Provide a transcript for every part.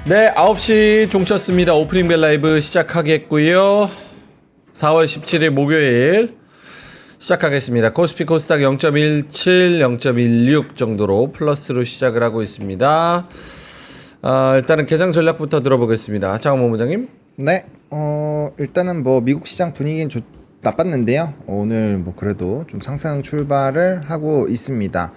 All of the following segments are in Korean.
네, 9시 종쳤습니다. 오프닝 벨 라이브 시작하겠고요. 4월 17일 목요일 시작하겠습니다. 코스피 코스닥 0.17, 0.16 정도로 플러스로 시작을 하고 있습니다. 일단은 개장 전략부터 들어보겠습니다. 하창원 본부장님. 네, 일단은 뭐 미국 시장 분위기는 나빴는데요. 오늘 뭐 그래도 좀 상승 출발을 하고 있습니다.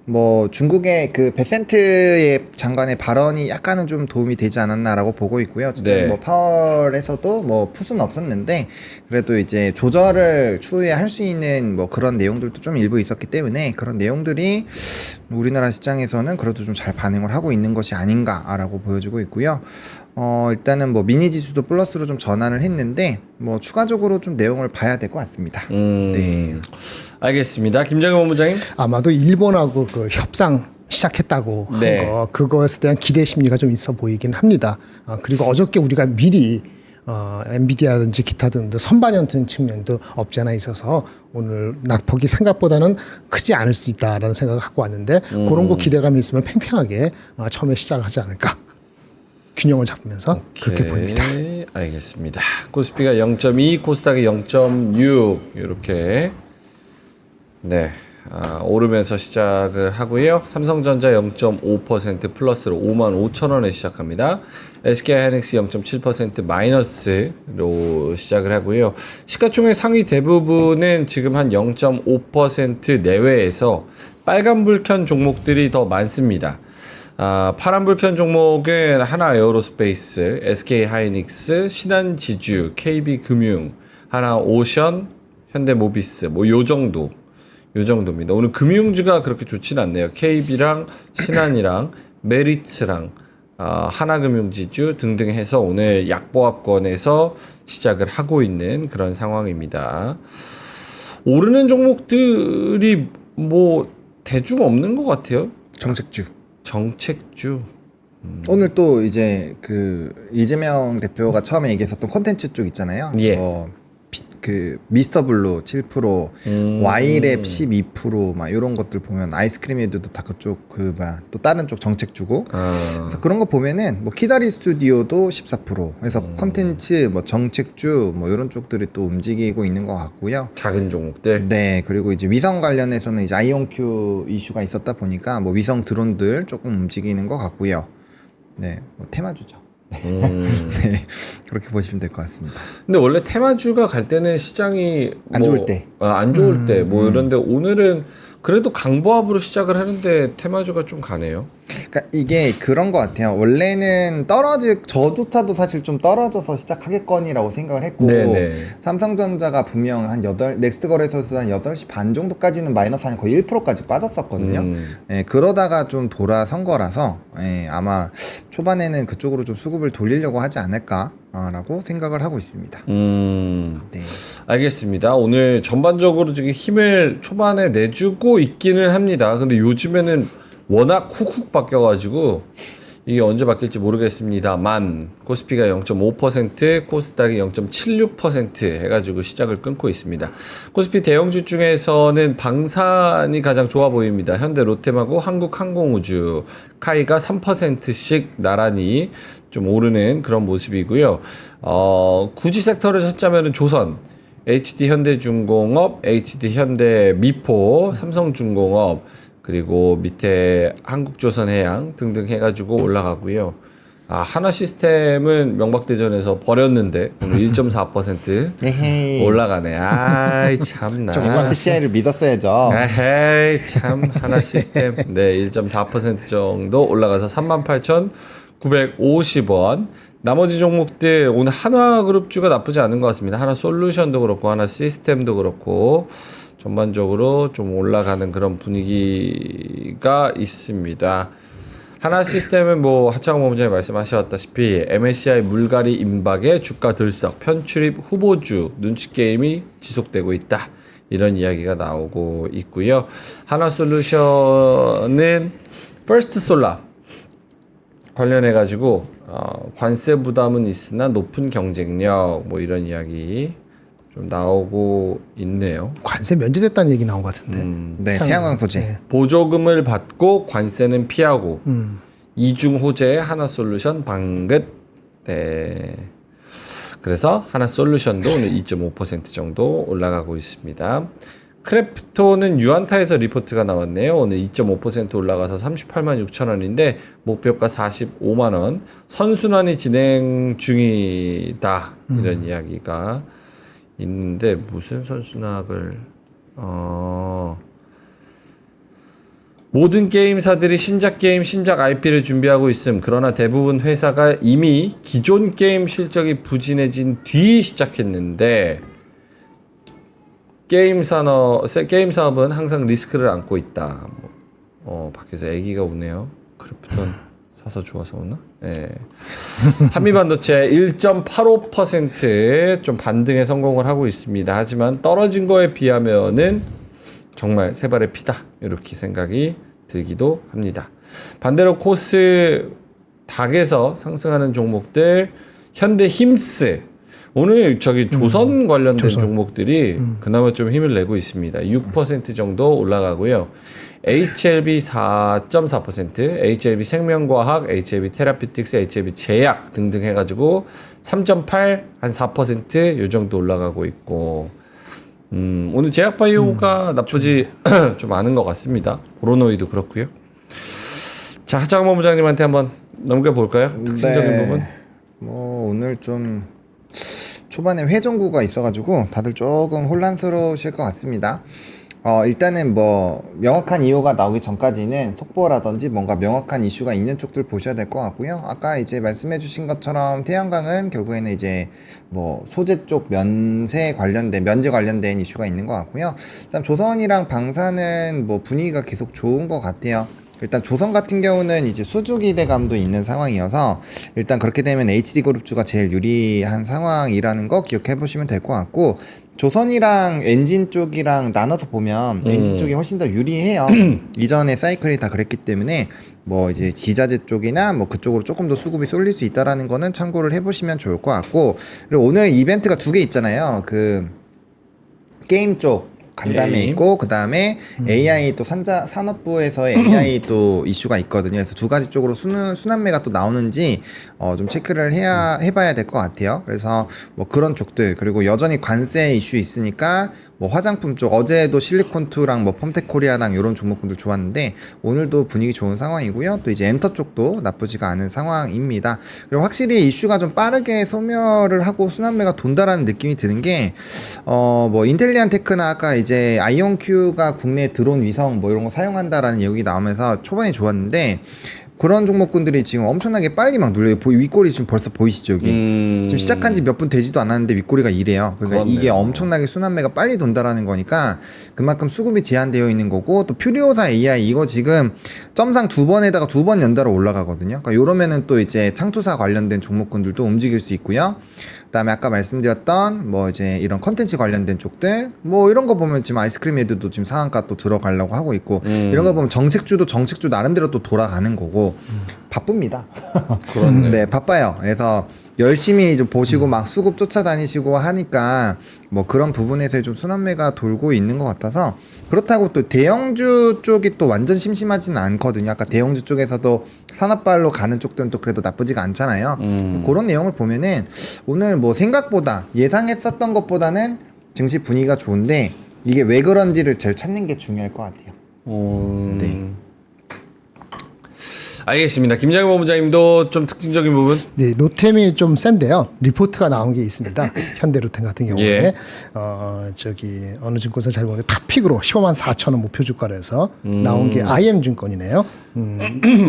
뭐 중국의 그 베센트의 장관의 발언이 약간은 좀 도움이 되지 않았나라고 보고 있고요. 네. 뭐 파월에서도 뭐 풋은 없었는데 그래도 이제 조절을 추후에 할 수 있는 뭐 그런 내용들도 좀 일부 있었기 때문에 그런 내용들이 우리나라 시장에서는 그래도 좀 잘 반응을 하고 있는 것이 아닌가라고 보여지고 있고요. 일단은 뭐 미니 지수도 플러스로 좀 전환을 했는데 뭐 추가적으로 좀 내용을 봐야 될 것 같습니다. 네. 알겠습니다. 김정현 본부장님. 아마도 일본하고 그 협상 시작했다고 네. 한 거, 그것에 대한 기대 심리가 좀 있어 보이긴 합니다. 그리고 어저께 우리가 미리 엔비디아라든지 기타 등등 선반영된 측면도 없지 않아 있어서 오늘 낙폭이 생각보다는 크지 않을 수 있다라는 생각을 갖고 왔는데 그런 거 기대감이 있으면 팽팽하게 처음에 시작을 하지 않을까. 균형을 잡으면서 그렇게 보입니다. 알겠습니다. 코스피가 0.2, 코스닥이 0.6 이렇게 네 오르면서 시작을 하고요. 삼성전자 0.5% 플러스로 55,000원에 시작합니다. SK하이닉스 0.7% 마이너스로 시작을 하고요. 시가총액 상위 대부분은 지금 한 0.5% 내외에서 빨간불 켠 종목들이 더 많습니다. 파란불 켠 종목은 하나에어로스페이스, SK하이닉스, 신한지주, KB금융, 하나오션, 현대모비스 뭐 요 정도입니다. 오늘 금융주가 그렇게 좋지는 않네요. KB랑 신한이랑 메리츠랑 하나금융지주 등등 해서 오늘 약보합권에서 시작을 하고 있는 그런 상황입니다. 오르는 종목들이 뭐 대중 없는 것 같아요. 정책주. 오늘 또 이제 그 이재명 대표가 처음에 얘기했었던 콘텐츠 쪽 있잖아요. 예. 그 미스터 블루 7%, 와이랩 12%막 이런 것들 보면 아이스크림에도 다 그쪽 또 다른 쪽 정책주고. 그래서 그런 거 보면은 뭐 키다리 스튜디오도 14%. 그래서 콘텐츠 뭐 정책주 뭐 이런 쪽들이 또 움직이고 있는 것 같고요. 작은 종목들. 네, 그리고 이제 위성 관련해서는 이제 아이온큐 이슈가 있었다 보니까 뭐 위성 드론들 조금 움직이는 것 같고요. 네, 뭐 테마주죠. 네, 그렇게 보시면 될 것 같습니다. 근데 원래 테마주가 갈 때는 시장이 안 좋을 때. 안 좋을 때 뭐 이런데 오늘은 그래도 강보합으로 시작을 하는데 테마주가 좀 가네요. 그러니까 이게 그런 것 같아요. 원래는 저조차도 사실 좀 떨어져서 시작하겠거니라고 생각을 했고, 네네. 삼성전자가 분명 넥스트 거래소에서 한 8시 반 정도까지는 마이너스 한 거의 1%까지 빠졌었거든요. 예, 그러다가 좀 돌아선 거라서, 예, 아마 초반에는 그쪽으로 좀 수급을 돌리려고 하지 않을까라고 생각을 하고 있습니다. 네. 알겠습니다. 오늘 전반적으로 지금 힘을 초반에 내주고 있기는 합니다. 근데 요즘에는 워낙 훅훅 바뀌어가지고 이게 언제 바뀔지 모르겠습니다만 코스피가 0.5%, 코스닥이 0.76% 해가지고 시작을 끊고 있습니다. 코스피 대형주 중에서는 방산이 가장 좋아 보입니다. 현대 롯데하고 한국항공우주, 카이가 3%씩 나란히 좀 오르는 그런 모습이고요. 굳이 섹터를 찾자면은 조선, HD 현대중공업, HD 현대미포, 삼성중공업, 그리고 밑에 한국조선해양 등등 해가지고 올라가고요. 하나시스템은 명박대전에서 버렸는데 오늘 1.4% 올라가네. 아이 참나. 정말 CI를 믿었어야죠. 에헤이 참 하나시스템 네 1.4% 정도 올라가서 38,950원. 나머지 종목들 오늘 한화그룹주가 나쁘지 않은 것 같습니다. 하나솔루션도 그렇고 하나시스템도 그렇고 전반적으로 좀 올라가는 그런 분위기가 있습니다. 하나시스템은 뭐 하창원 본부장이 말씀하셨다시피 MSCI 물갈이 임박에 주가 들썩, 편출입 후보주 눈치 게임이 지속되고 있다. 이런 이야기가 나오고 있고요. 하나솔루션은 퍼스트솔라 관련해 가지고 관세 부담은 있으나 높은 경쟁력 뭐 이런 이야기 좀 나오고 있네요. 관세 면제됐다는 얘기 나온 것 같은데. 네, 태양광 소재. 네. 보조금을 받고 관세는 피하고 이중호재 하나솔루션 방긋. 네. 그래서 하나솔루션도 오늘 2.5% 정도 올라가고 있습니다. 크래프톤은 유안타에서 리포트가 나왔네요. 오늘 2.5% 올라가서 38만 6천 원인데 목표가 45만 원. 선순환이 진행 중이다. 이런 이야기가 있는데 무슨 선순환을 모든 게임사들이 신작 게임, 신작 IP를 준비하고 있음. 그러나 대부분 회사가 이미 기존 게임 실적이 부진해진 뒤 시작했는데 게임 사업은 항상 리스크를 안고 있다. 밖에서 애기가 우네요. 크래프톤 사서 좋아서 오나? 예. 한미반도체 1.85% 좀 반등에 성공을 하고 있습니다. 하지만 떨어진 거에 비하면은 정말 세 발의 피다. 이렇게 생각이 들기도 합니다. 반대로 코스 닥에서 상승하는 종목들 현대 힘스 오늘 조선 관련된 종목들이 그나마 좀 힘을 내고 있습니다. 6% 정도 올라가고요. HLB 4.4%, HLB 생명과학, HLB 테라피틱스, HLB 제약 등등 해가지고 3.8, 한 4% 요 정도 올라가고 있고 오늘 제약바이오가 나쁘지 좀 않은 것 같습니다. 오로노이도 그렇고요. 자, 하창범 부장님한테 한번 넘겨볼까요? 특징적인 부분. 뭐 오늘 좀 초반에 회전구가 있어가지고 다들 조금 혼란스러우실 것 같습니다. 일단은 뭐 명확한 이유가 나오기 전까지는 속보라든지 뭔가 명확한 이슈가 있는 쪽들 보셔야 될 것 같고요. 아까 이제 말씀해 주신 것처럼 태양광은 결국에는 이제 뭐 소재 쪽 면제 관련된 이슈가 있는 것 같고요. 일단 조선이랑 방사는 뭐 분위기가 계속 좋은 것 같아요. 일단 조선 같은 경우는 이제 수주 기대감도 있는 상황이어서 일단 그렇게 되면 HD그룹주가 제일 유리한 상황이라는 거 기억해 보시면 될 것 같고, 조선이랑 엔진 쪽이랑 나눠서 보면 엔진 쪽이 훨씬 더 유리해요. 이전에 사이클이 다 그랬기 때문에 뭐 이제 기자재 쪽이나 뭐 그쪽으로 조금 더 수급이 쏠릴 수 있다라는 거는 참고를 해보시면 좋을 것 같고, 그리고 오늘 이벤트가 2개 있잖아요. 그 게임 쪽 간담회 있고, 그 다음에 AI 또 산업부에서의 AI 또 이슈가 있거든요. 그래서 두 가지 쪽으로 순환매가 또 나오는지 좀 체크를 해봐야 될 것 같아요. 그래서 뭐 그런 쪽들, 그리고 여전히 관세 이슈 있으니까 뭐 화장품 쪽, 어제도 실리콘2랑 뭐 펌텍코리아랑 이런 종목군들 좋았는데 오늘도 분위기 좋은 상황이고요. 또 이제 엔터 쪽도 나쁘지가 않은 상황입니다. 그리고 확실히 이슈가 좀 빠르게 소멸을 하고 순환매가 돈다라는 느낌이 드는 게 뭐 인텔리안 테크나 아까 이제 아이온큐가 국내에 들어온 위성 뭐 이런 거 사용한다라는 얘기 나오면서 초반에 좋았는데, 그런 종목군들이 지금 엄청나게 빨리 막 눌려요. 윗꼬리 지금 벌써 보이시죠, 여기? 지금 시작한 지 몇 분 되지도 않았는데 윗꼬리가 이래요. 그러니까 그렇네요. 이게 엄청나게 순환매가 빨리 돈다라는 거니까 그만큼 수급이 제한되어 있는 거고, 또 퓨리오사 AI 이거 지금 점상 2번에다가 2번 연달아 올라가거든요. 그러니까 요러면은 또 이제 창투사 관련된 종목군들도 움직일 수 있고요. 그다음에 아까 말씀드렸던 뭐 이제 이런 컨텐츠 관련된 쪽들 뭐 이런 거 보면 지금 아이스크림 헤드도 지금 상한가 또 들어가려고 하고 있고, 이런 거 보면 정책주 나름대로 또 돌아가는 거고 바쁩니다. 그렇네. 네, 바빠요. 그래서 열심히 좀 보시고 막 수급 쫓아다니시고 하니까 뭐 그런 부분에서 좀 순환매가 돌고 있는 것 같아서, 그렇다고 또 대형주 쪽이 또 완전 심심하지는 않거든요. 아까 대형주 쪽에서도 산업발로 가는 쪽들은 또 그래도 나쁘지가 않잖아요. 그런 내용을 보면은 오늘 뭐 생각보다 예상했었던 것보다는 증시 분위기가 좋은데, 이게 왜 그런지를 잘 찾는 게 중요할 것 같아요. 네. 알겠습니다. 김장현 본부장님도 좀 특징적인 부분. 네, 로템이 좀 센데요. 리포트가 나온 게 있습니다. 현대로템 같은 경우에 예. 어느 증권사 잘 보는데 탑픽으로 15만 4천 원 목표 주가로 해서 나온 게 IM증권이네요.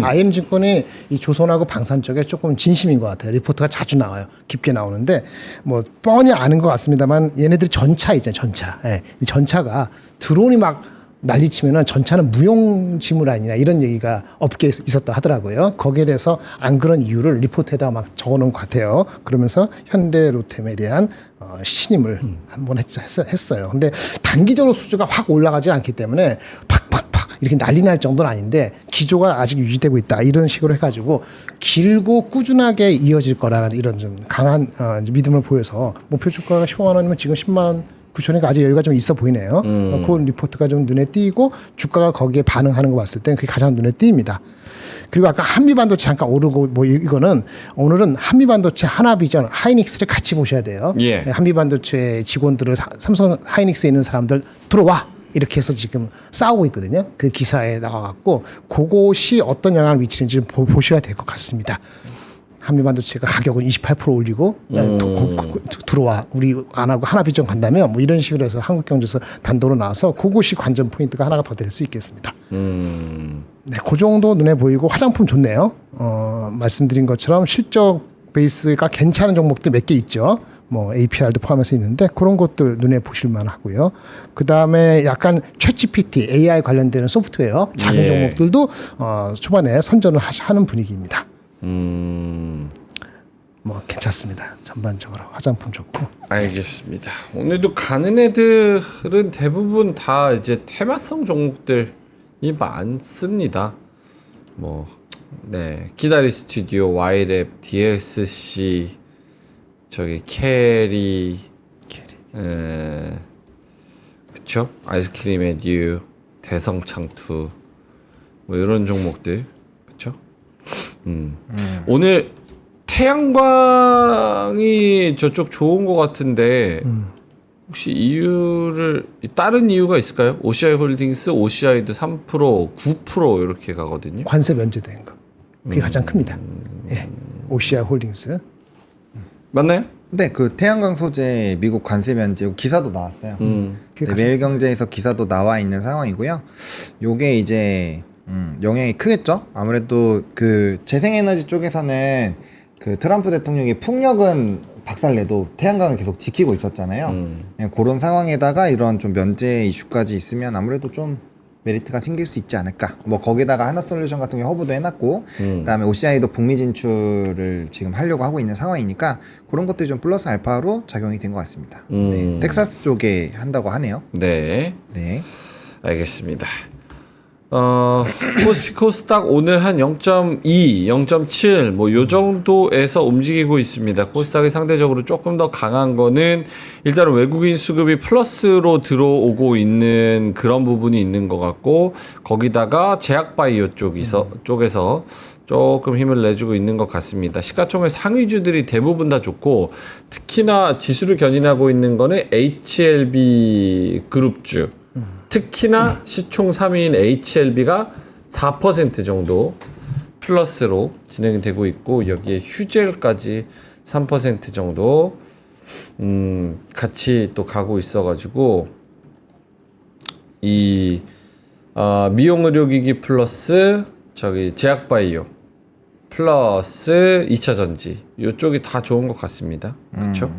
IM증권이 이 조선하고 방산 쪽에 조금 진심인 것 같아요. 리포트가 자주 나와요. 깊게 나오는데 뭐 뻔히 아는 것 같습니다만 얘네들이 전차 있잖아요. 전차. 예, 이 전차가 드론이 막 난리치면은 전차는 무용지물 아니냐 이런 얘기가 업계에 있었다 하더라고요. 거기에 대해서 안 그런 이유를 리포트에다가 막 적어놓은 것 같아요. 그러면서 현대로템에 대한 신임을 한번 했어요. 근데 단기적으로 수주가 확 올라가지 않기 때문에 팍팍팍 이렇게 난리 날 정도는 아닌데 기조가 아직 유지되고 있다 이런 식으로 해가지고 길고 꾸준하게 이어질 거라는 이런 좀 강한 믿음을 보여서 목표 주가가 15만 원이면 지금 10만 원 9천이니까 아직 여유가 좀 있어 보이네요. 그 리포트가 좀 눈에 띄고 주가가 거기에 반응하는 거 봤을 땐 그게 가장 눈에 띄입니다. 그리고 아까 한미반도체 잠깐 오르고 뭐 이거는 오늘은 한미반도체 하나비전 하이닉스를 같이 보셔야 돼요. 예. 한미반도체 직원들을 삼성 하이닉스에 있는 사람들 들어와 이렇게 해서 지금 싸우고 있거든요. 그 기사에 나와갖고 그것이 어떤 영향을 미치는지 보셔야 될 것 같습니다. 한미반도체가 가격을 28% 올리고 들어와 우리 안 하고 하나비전 간다면 뭐 이런 식으로 해서 한국경제에서 단독으로 나와서 그것이 관전 포인트가 하나가 더 될 수 있겠습니다. 네, 그 정도 눈에 보이고 화장품 좋네요. 말씀드린 것처럼 실적 베이스가 괜찮은 종목들 몇 개 있죠. 뭐 APR도 포함해서 있는데 그런 것들 눈에 보실 만하고요. 그 다음에 약간 챗GPT AI 관련되는 소프트웨어 작은 예. 종목들도 초반에 선전을 하는 분위기입니다. 뭐 괜찮습니다. 전반적으로 화장품 좋고. 알겠습니다. 오늘도 가는 애들은 대부분 다 이제 테마성 종목들이 많습니다. 뭐, 네. 기다리 스튜디오, 와이랩, DSC, 저기 캐리, 그쵸? 아이스크림 에듀, 대성창투, 뭐 이런 종목들, 그쵸? 오늘 태양광이 저쪽 좋은 것 같은데 혹시 이유를 다른 이유가 있을까요? OCI 홀딩스, OCI도 3%, 9% 이렇게 가거든요. 관세 면제된 거. 그게 가장 큽니다. 예. OCI 홀딩스. 맞나요? 네, 그 태양광 소재 미국 관세 면제 기사도 나왔어요. 네, 매일경제에서 기사도 나와 있는 상황이고요. 요게 이제 영향이 크겠죠. 아무래도 그 재생에너지 쪽에서는 그 트럼프 대통령이 풍력은 박살내도 태양광을 계속 지키고 있었잖아요. 네, 그런 상황에다가 이런 좀 면제 이슈까지 있으면 아무래도 좀 메리트가 생길 수 있지 않을까. 뭐 거기다가 하나솔루션 같은 경우 허브도 해놨고 그다음에 OCI도 북미 진출을 지금 하려고 하고 있는 상황이니까 그런 것들이 좀 플러스 알파로 작용이 된 것 같습니다. 네, 텍사스 쪽에 한다고 하네요. 네. 네. 알겠습니다. 코스피 코스닥 오늘 한 0.2, 0.7 뭐 요 정도에서 움직이고 있습니다. 코스닥이 상대적으로 조금 더 강한 거는 일단은 외국인 수급이 플러스로 들어오고 있는 그런 부분이 있는 것 같고 거기다가 제약바이오 쪽에서 조금 힘을 내주고 있는 것 같습니다. 시가총액 상위주들이 대부분 다 좋고 특히나 지수를 견인하고 있는 거는 HLB 그룹주 특히나 시총 3위인 HLB가 4% 정도 플러스로 진행이 되고 있고 여기에 휴젤까지 3% 정도 같이 또 가고 있어가지고 이 미용 의료기기 플러스 저기 제약바이오 플러스 2차 전지 이쪽이 다 좋은 것 같습니다. 그렇죠?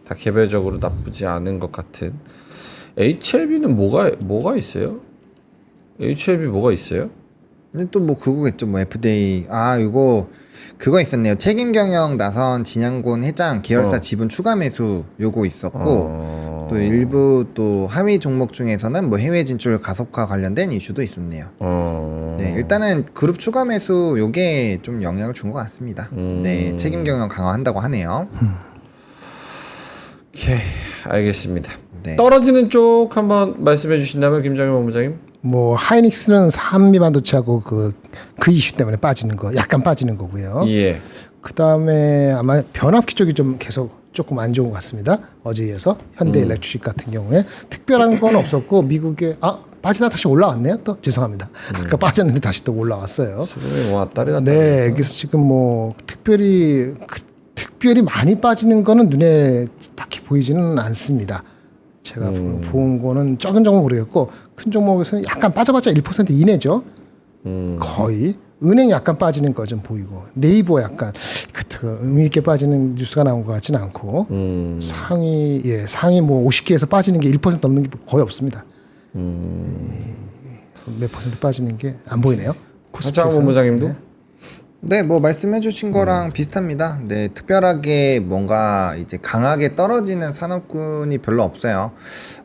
다 개별적으로 나쁘지 않은 것 같은. HLB는 뭐가 있어요? HLB 뭐가 있어요? 근데 또 뭐 그거겠죠. 뭐 FDA 이거 그거 있었네요. 책임 경영 나선 진양곤 회장 계열사 지분 추가 매수 요거 있었고 또 일부 또 하위 종목 중에서는 뭐 해외 진출 가속화 관련된 이슈도 있었네요. 네, 일단은 그룹 추가 매수 요게 좀 영향을 준 것 같습니다. 네, 책임 경영 강화한다고 하네요. 오케이, 알겠습니다. 네. 떨어지는 쪽 한번 말씀해 주신다면 김정일 본부장님. 뭐 하이닉스는 한미반도체하고 그 이슈 때문에 빠지는 거, 약간 빠지는 거고요. 예. 그 다음에 아마 변압기 쪽이 좀 계속 조금 안 좋은 것 같습니다. 어제에 이어서 현대일렉트릭 같은 경우에 특별한 건 없었고 미국에 빠지다 다시 올라왔네요. 또 죄송합니다. 아까 빠졌는데 다시 또 올라왔어요. 수급이 왔다리 갔다. 네, 그래서 지금 뭐 특별히 많이 빠지는 거는 눈에 딱히 보이지는 않습니다. 제가 본 거는 적은 종목 모르겠고 큰 종목에서는 약간 빠져봤자 1% 이내죠. 거의 은행 약간 빠지는 거 좀 보이고 네이버 약간 의미 있게 빠지는 뉴스가 나온 것 같지는 않고 상위 뭐 50개에서 빠지는 게 1% 넘는 게 거의 없습니다. 몇 퍼센트 빠지는 게 안 보이네요. 하창 본부장님도? 네. 네, 뭐 말씀해주신 거랑 비슷합니다. 네, 특별하게 뭔가 이제 강하게 떨어지는 산업군이 별로 없어요.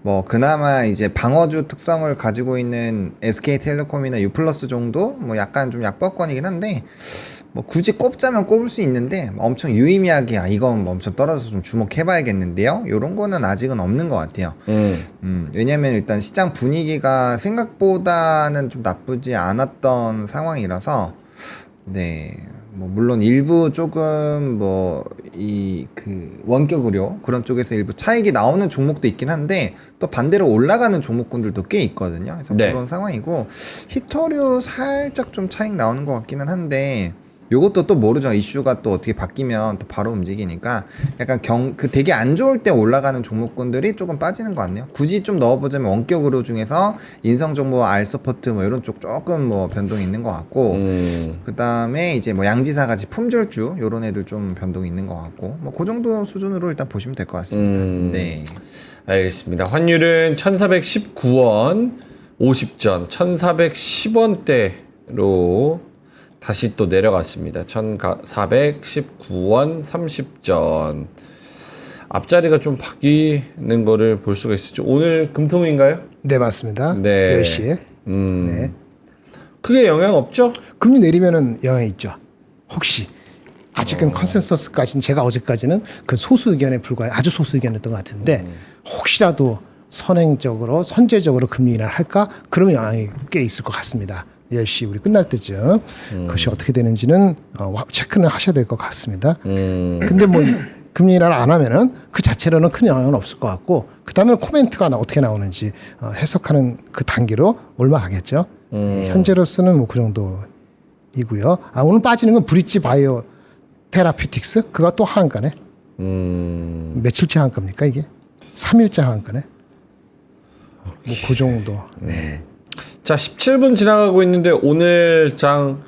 뭐 그나마 이제 방어주 특성을 가지고 있는 SK텔레콤이나 유플러스 정도 뭐 약간 좀 약보권이긴 한데 뭐 굳이 꼽자면 꼽을 수 있는데 엄청 유의미하게 이건 뭐 엄청 떨어져서 좀 주목해봐야겠는데요. 요런 거는 아직은 없는 것 같아요. 왜냐면 일단 시장 분위기가 생각보다는 좀 나쁘지 않았던 상황이라서 네, 뭐 물론 일부 조금 뭐 이 그 원격 의료 그런 쪽에서 일부 차익이 나오는 종목도 있긴 한데 또 반대로 올라가는 종목군들도 꽤 있거든요. 그래서 네. 그런 상황이고 히토류 살짝 좀 차익 나오는 것 같기는 한데 요것도 또 모르죠. 이슈가 또 어떻게 바뀌면 또 바로 움직이니까 약간 그 되게 안 좋을 때 올라가는 종목군들이 조금 빠지는 것 같네요. 굳이 좀 넣어보자면 원격 의료 중에서 인성정보 알서포트 뭐 이런 쪽 조금 뭐 변동이 있는 것 같고 그 다음에 이제 뭐 양지사 같이 품절주 요런 애들 좀 변동이 있는 것 같고 뭐 그 정도 수준으로 일단 보시면 될 것 같습니다. 네. 알겠습니다. 환율은 1419원 50전 1410원대로 다시 또 내려갔습니다. 1419원 30전. 앞자리가 좀 바뀌는 거를 볼 수가 있었죠. 오늘 금통인가요? 네, 맞습니다. 네. 10시에. 네. 크게 영향 없죠? 금리 내리면은 영향이 있죠. 혹시 아직은 컨센서스까지는 제가 어제까지는 그 소수 의견에 불과해 아주 소수 의견이었던 것 같은데 혹시라도 선제적으로 금리 인하를 할까? 그러면 영향이 꽤 있을 것 같습니다. 10시 우리 끝날 때쯤 그것이 어떻게 되는지는 체크는 하셔야 될 것 같습니다. 근데 뭐 금리 인하를 안 하면은 그 자체로는 큰 영향은 없을 것 같고 그 다음에 코멘트가 어떻게 나오는지 해석하는 그 단계로 올라가겠죠. 현재로서는 뭐 그 정도이고요. 오늘 빠지는 건 브릿지 바이오 테라퓨틱스 그가 또 하한가네. 며칠째 하한가입니까 이게? 3일째 하한가네. 뭐 그 정도. 네. 자, 17분 지나가고 있는데 오늘 장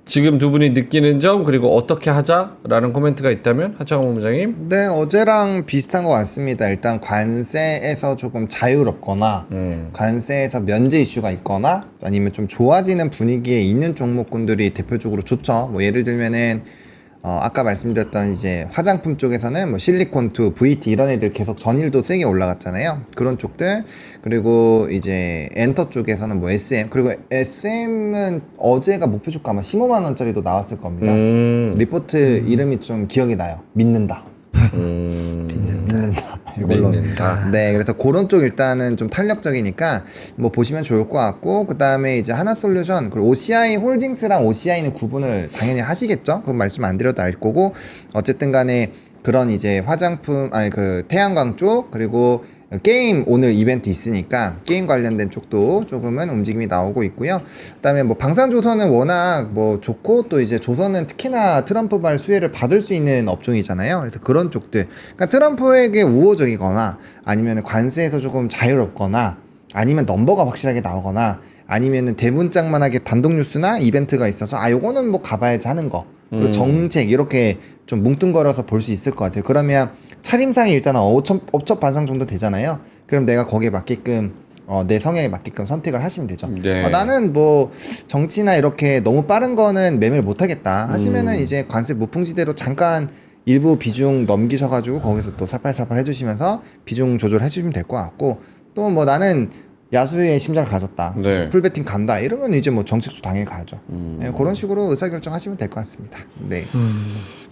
지금 두 분이 느끼는 점 그리고 어떻게 하자라는 코멘트가 있다면 하창원 본부장님. 네, 어제랑 비슷한 것 같습니다. 일단 관세에서 조금 자유롭거나 관세에서 면제 이슈가 있거나 아니면 좀 좋아지는 분위기에 있는 종목군들이 대표적으로 좋죠. 뭐 예를 들면은 아까 말씀드렸던 이제 화장품 쪽에서는 뭐 실리콘2, VT 이런 애들 계속 전일도 세게 올라갔잖아요. 그런 쪽들. 그리고 이제 엔터 쪽에서는 뭐 SM. 그리고 SM은 어제가 목표 주가 아마 15만 원짜리도 나왔을 겁니다. 리포트 이름이 좀 기억이 나요. 믿는다. 믿는다. 이걸로. 믿는다. 네, 그래서 그런 쪽 일단은 좀 탄력적이니까 뭐 보시면 좋을 것 같고 그 다음에 이제 하나솔루션 그리고 OCI 홀딩스랑 OCI는 구분을 당연히 하시겠죠. 그건 말씀 안 드려도 알 거고 어쨌든 간에 그런 이제 화장품 그 태양광 쪽 그리고 게임 오늘 이벤트 있으니까 게임 관련된 쪽도 조금은 움직임이 나오고 있고요. 그다음에 뭐 방산조선은 워낙 뭐 좋고 또 이제 조선은 특히나 트럼프발 수혜를 받을 수 있는 업종이잖아요. 그래서 그런 쪽들, 그러니까 트럼프에게 우호적이거나 아니면 관세에서 조금 자유롭거나 아니면 넘버가 확실하게 나오거나 아니면은 대문짝만하게 단독 뉴스나 이벤트가 있어서 요거는 뭐 가봐야지 하는 거. 그리고 정책 이렇게 좀 뭉뚱거려서 볼 수 있을 것 같아요. 그러면 차림상이 일단 업적 반상 정도 되잖아요. 그럼 내가 거기에 맞게끔 내 성향에 맞게끔 선택을 하시면 되죠. 네. 나는 뭐 정치나 이렇게 너무 빠른 거는 매매를 못 하겠다 하시면은 이제 관세 무풍지대로 잠깐 일부 비중 넘기셔가지고 거기서 또 사팔사팔 해주시면서 비중 조절해 주시면 될 것 같고 또 뭐 나는 야수의 심장을 가졌다. 네. 풀베팅 간다. 이러면 이제 뭐 정책수 당연히 가죠. 네, 그런 식으로 의사결정하시면 될 것 같습니다. 네.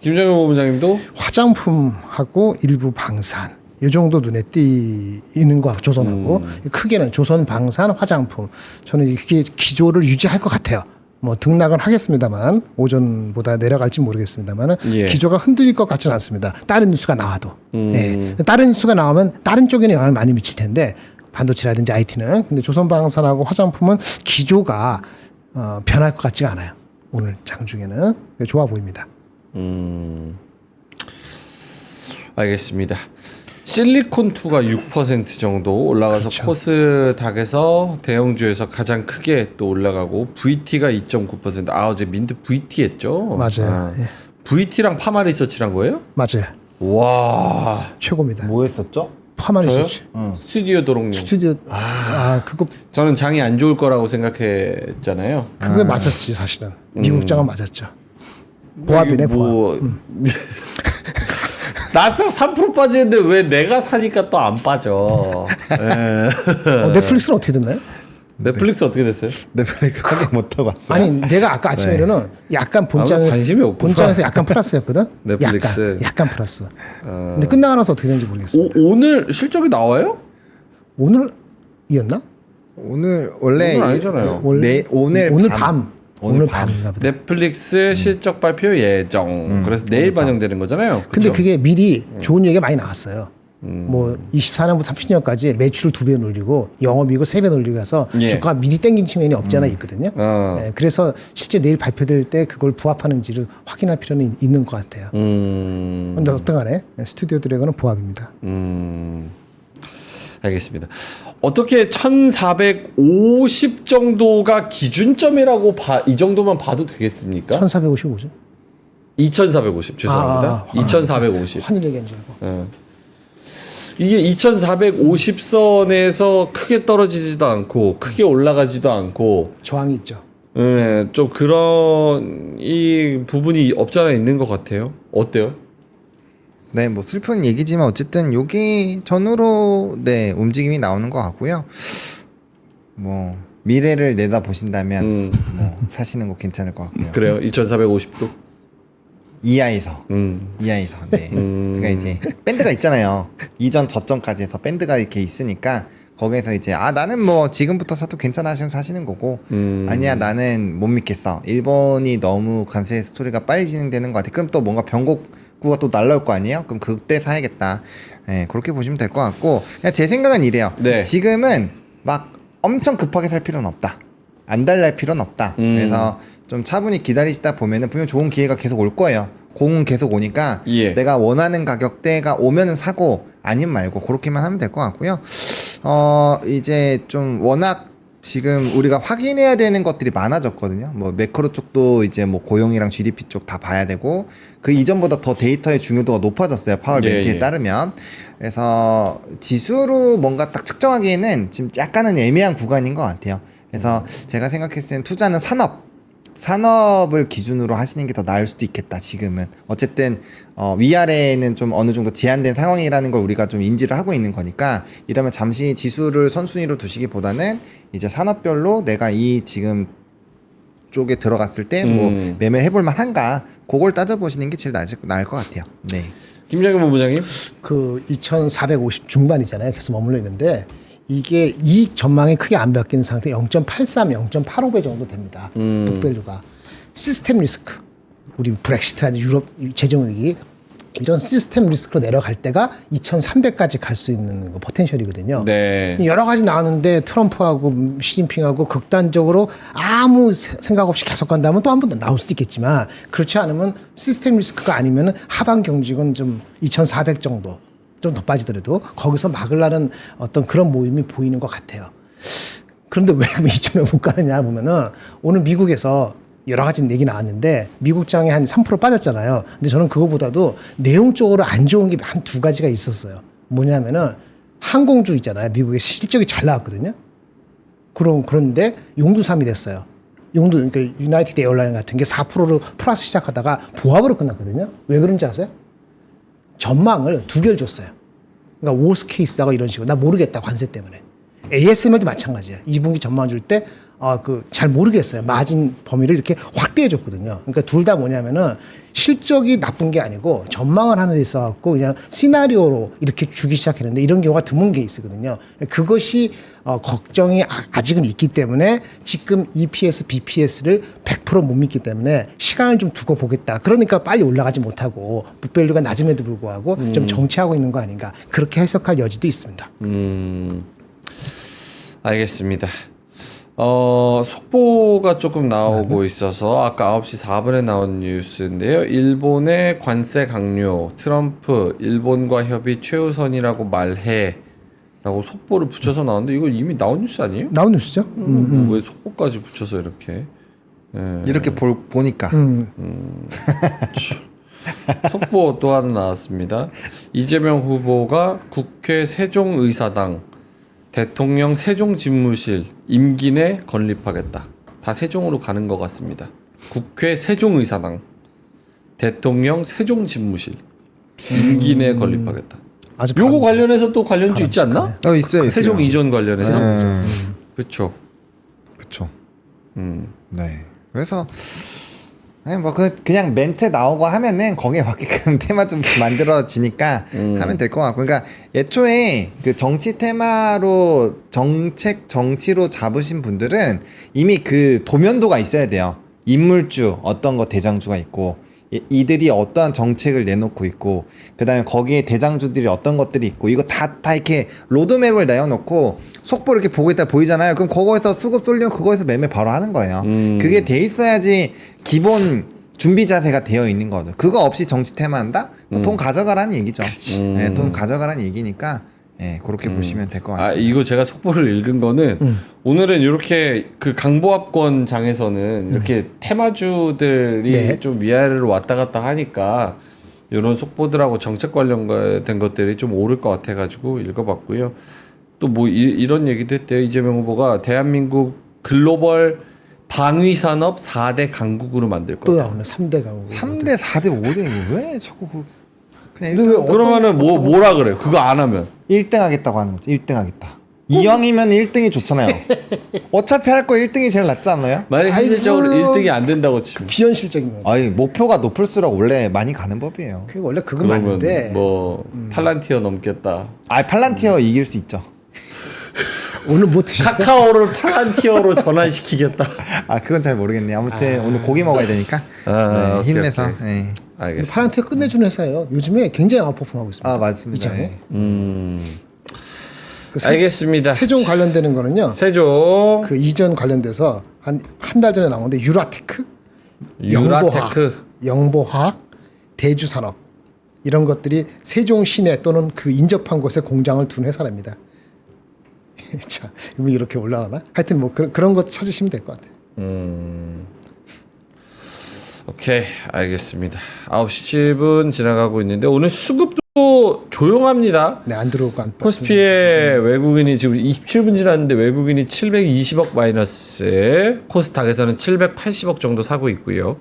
김정일 본부장님도 화장품하고 일부 방산 이 정도 눈에 띄는 거 조선하고 크게는 조선 방산 화장품 저는 이게 기조를 유지할 것 같아요. 뭐 등락은 하겠습니다만 오전보다 내려갈지 모르겠습니다만 예. 기조가 흔들릴 것 같지는 않습니다. 다른 뉴스가 나와도 예. 다른 뉴스가 나오면 다른 쪽에는 영향을 많이 미칠 텐데 반도체라든지 IT는 근데 조선 방산하고 화장품은 기조가 변할 것 같지가 않아요. 오늘 장중에는 좋아 보입니다. 알겠습니다. 실리콘2가 6% 정도 올라가서 그렇죠. 코스닥에서 대형주에서 가장 크게 또 올라가고 VT가 2.9%. 어제 민트 VT 했죠? 맞아요. 예. VT랑 파마 리서치란 거예요? 맞아요. 와. 최고입니다. 뭐 했었죠? 포함할 수 저요? 있지. 스튜디오 도롱뇽. 스튜디오 그거 저는 장이 안 좋을 거라고 생각했잖아요. 그게 맞았지 사실은. 미국 장은 맞았죠. 보합이네 보합. 나스닥 3% 빠지는데 왜 내가 사니까 또 안 빠져? 넷플릭스는 어떻게 됐나요? 넷플릭스 어떻게 됐어요? 넷플릭스 확인 못하고 왔어요. 아니 내가 아까 아침에는 약간 본장에서 관심이 없구나. 본장에서 약간 플러스였거든. 넷플릭스. 약간 플러스. 근데 끝나고 나서 어떻게 되는지 모르겠습니다. 오늘 실적이 나와요? 오늘이었나? 오늘 원래 오늘 아니잖아요. 오늘 밤. 오늘 밤인가 보다. 넷플릭스 실적 발표 예정. 그래서 내일 반영되는 거잖아요. 근데 그쵸? 그게 미리 좋은 얘기가 많이 나왔어요. 뭐 24년부터 30년까지 매출을 2배 늘리고 영업이익을 3배 늘리고 해서 예. 주가가 미리 땡긴 측면이 없지 않아 있거든요. 네, 그래서 실제 내일 발표될 때 그걸 부합하는지를 확인할 필요는 있는 것 같아요. 근데 어떤 간에 스튜디오 드래곤은 부합입니다. 알겠습니다. 어떻게 1450 정도가 기준점이라고 이 정도만 봐도 되겠습니까? 1455죠. 2450 죄송합니다. 2450. 환일 얘기한 줄 알고. 예. 이게 2450선에서 크게 떨어지지도 않고 크게 올라가지도 않고 저항이 있죠. 예, 좀 그런 이 부분이 없잖아 있는 것 같아요. 어때요? 네, 뭐 슬픈 얘기지만 어쨌든 여기 전후로 네 움직임이 나오는 것 같고요. 뭐 미래를 내다 보신다면 뭐 사시는 거 괜찮을 것 같고요. 그래요? 2450도? 이하에서 음. 네. 그러니까 이제 밴드가 있잖아요. 이전 저점까지 해서 밴드가 이렇게 있으니까 거기에서 이제 나는 뭐 지금부터 사도 괜찮아 하시면 사시는 거고 아니야 나는 못 믿겠어. 일본이 너무 관세 스토리가 빨리 진행되는 것 같아. 그럼 또 뭔가 변곡구가 또 날라올 거 아니에요? 그럼 그때 사야겠다. 네, 그렇게 보시면 될 것 같고 그냥 제 생각은 이래요. 네. 지금은 막 엄청 급하게 살 필요는 없다. 안달날 필요는 없다. 그래서 좀 차분히 기다리시다 보면은 분명 좋은 기회가 계속 올 거예요. 공은 계속 오니까 예. 내가 원하는 가격대가 오면은 사고 아니면 말고 그렇게만 하면 될 것 같고요. 이제 좀 워낙 지금 우리가 확인해야 되는 것들이 많아졌거든요. 뭐 매크로 쪽도 이제 뭐 고용이랑 GDP 쪽 다 봐야 되고 그 이전보다 더 데이터의 중요도가 높아졌어요. 파월 멘트에 따르면. 그래서 지수로 뭔가 딱 측정하기에는 지금 약간은 애매한 구간인 것 같아요. 그래서 제가 생각했을 때는 투자는 산업을 기준으로 하시는 게 더 나을 수도 있겠다. 지금은 어쨌든 위아래에는 좀 어느 정도 제한된 상황이라는 걸 우리가 좀 인지를 하고 있는 거니까 이러면 잠시 지수를 선순위로 두시기보다는 이제 산업별로 내가 이 지금 쪽에 들어갔을 때 뭐 매매해 볼 만한가 그걸 따져보시는 게 제일 나을 것 같아요. 네. 김장현 본부장님. 그 2450 중반이잖아요. 계속 머물러 있는데 이게 이익 전망이 크게 안 바뀌는 상태 0.83, 0.85배 정도 됩니다. 북밸류가 시스템 리스크, 우리 브렉시트라든지 유럽 재정위기 이런 시스템 리스크로 내려갈 때가 2,300까지 갈 수 있는 거 포텐셜이거든요. 네. 여러 가지 나왔는데 트럼프하고 시진핑하고 극단적으로 아무 생각 없이 계속 간다면 또 한 번 더 나올 수도 있겠지만 그렇지 않으면 시스템 리스크가 아니면 하방 경직은 좀 2,400 정도 좀 더 빠지더라도 거기서 막으려는 어떤 그런 모임이 보이는 것 같아요. 그런데 왜 이쯤에 못 가느냐 보면은 오늘 미국에서 여러 가지 얘기 나왔는데 미국장이 한 3% 빠졌잖아요. 근데 저는 그거보다도 내용적으로 안 좋은 게 한 두 가지가 있었어요. 뭐냐면은 항공주 있잖아요. 미국의 실적이 잘 나왔거든요. 그런데 용두삼이 됐어요. 그러니까 유나이티드 에어라인 같은 게 4%로 플러스 시작하다가 보합으로 끝났거든요. 왜 그런지 아세요? 전망을 두 개를 줬어요. 그러니까 워스 케이스다가 이런 식으로 나 모르겠다 관세 때문에. ASML도 마찬가지예요. 2분기 전망 줄 때 잘 모르겠어요. 마진 범위를 이렇게 확대해 줬거든요. 그러니까 둘 다 뭐냐면은 실적이 나쁜 게 아니고 전망을 하는 데 있어 갖고 그냥 시나리오로 이렇게 주기 시작했는데 이런 경우가 드문 케이스거든요. 그것이 걱정이 아직은 있기 때문에 지금 EPS, BPS를 100% 못 믿기 때문에 시간을 좀 두고 보겠다. 그러니까 빨리 올라가지 못하고 북밸류가 낮음에도 불구하고 좀 정체하고 있는 거 아닌가. 그렇게 해석할 여지도 있습니다. 알겠습니다. 속보가 조금 나오고 있어서 아까 9시 4분에 나온 뉴스인데요. 일본의 관세 강요, 트럼프 일본과 협의 최우선이라고 말해 라고 속보를 붙여서 나왔는데 이거 이미 나온 뉴스 아니에요? 나온 뉴스죠? 왜 속보까지 붙여서 이렇게 이렇게 보니까 속보 또 하나 나왔습니다. 이재명 후보가 국회 세종의사당, 대통령 세종집무실 임기 내 건립하겠다. 다 세종으로 가는 것 같습니다. 국회 세종의사당, 대통령 세종집무실 임기 내 건립하겠다. 아주 요거 관련해서 또 관련주 있지 않나? 있어요. 세종 이전 관련해서. 그렇죠. 그쵸. 네. 그래서 아니 뭐 그냥 멘트 나오고 하면은 거기에 맞게끔 테마 좀 만들어지니까 하면 될 것 같고, 그러니까 애초에 그 정치 테마로 정치로 잡으신 분들은 이미 그 도면도가 있어야 돼요. 인물주 어떤 거 대장주가 있고, 이들이 어떠한 정책을 내놓고 있고, 그 다음에 거기에 대장주들이 어떤 것들이 있고, 이거 다 이렇게 로드맵을 내어놓고 속보를 이렇게 보고 있다 보이잖아요. 그럼 거기서 수급 쏠리면 그거에서 매매 바로 하는 거예요. 그게 돼 있어야지 기본 준비 자세가 되어 있는 거죠. 그거 없이 정치 테마 한다? 돈 가져가라는 얘기죠. 네, 돈 가져가라는 얘기니까 네, 그렇게 보시면 될 것 같습니다. 이거 제가 속보를 읽은 거는 오늘은 이렇게 그 강보합권 장에서는 이렇게 테마주들이 네. 좀 위아래로 왔다 갔다 하니까 이런 속보들하고 정책 관련된 것들이 좀 오를 것 같아가지고 읽어봤고요. 또 뭐 이런 얘기도 했대요. 이재명 후보가 대한민국 글로벌 방위산업 4대 강국으로 만들 또 거다. 나오네. 3대 강국. 3대 4대 5대 왜 자꾸 그냥 근데 1등, 그러면은 뭐라 그래? 그거 안 하면 1등 하겠다고 하는 거죠. 1등 하겠다. 이왕이면 1등이 좋잖아요. 어차피 할 거 1등이 제일 낫지 않나요? 만약 아이고. 현실적으로 1등이 안 된다고 치면 비현실적인 거. 아니 목표가 높을수록 원래 많이 가는 법이에요. 그게 원래 그건 그러면 맞는데 뭐 팔란티어 넘겠다. 팔란티어 이길 수 있죠. 오늘 뭐 드셨어요? 카카오를 팔란티어로 전환시키겠다. 그건 잘 모르겠네요. 아무튼 오늘 고기 먹어야 되니까 네, 오케이, 힘내서. 오케이. 네. 알겠습니다. 파란티어 끝내주는 회사예요. 요즘에 굉장히 아웃퍼폼하고 있습니다. 맞습니다. 이장에. 네. 그 알겠습니다. 세종 관련되는 거는요. 세종 그 이전 관련돼서 한 달 전에 나온 건데 유라테크, 유라테크 영보화학, 대주산업 이런 것들이 세종 시내 또는 그 인접한 곳에 공장을 둔 회사랍니다. 자, 이거 이렇게 올라가나? 하여튼 뭐 그런 거 찾으시면 될 것 같아요. 오케이 알겠습니다. 9시 7분 지나가고 있는데 오늘 수급도 조용합니다. 네, 안 들어오고 안 코스피에 외국인이 지금 27분 지났는데 외국인이 720억 마이너스, 코스닥에서는 780억 정도 사고 있고요.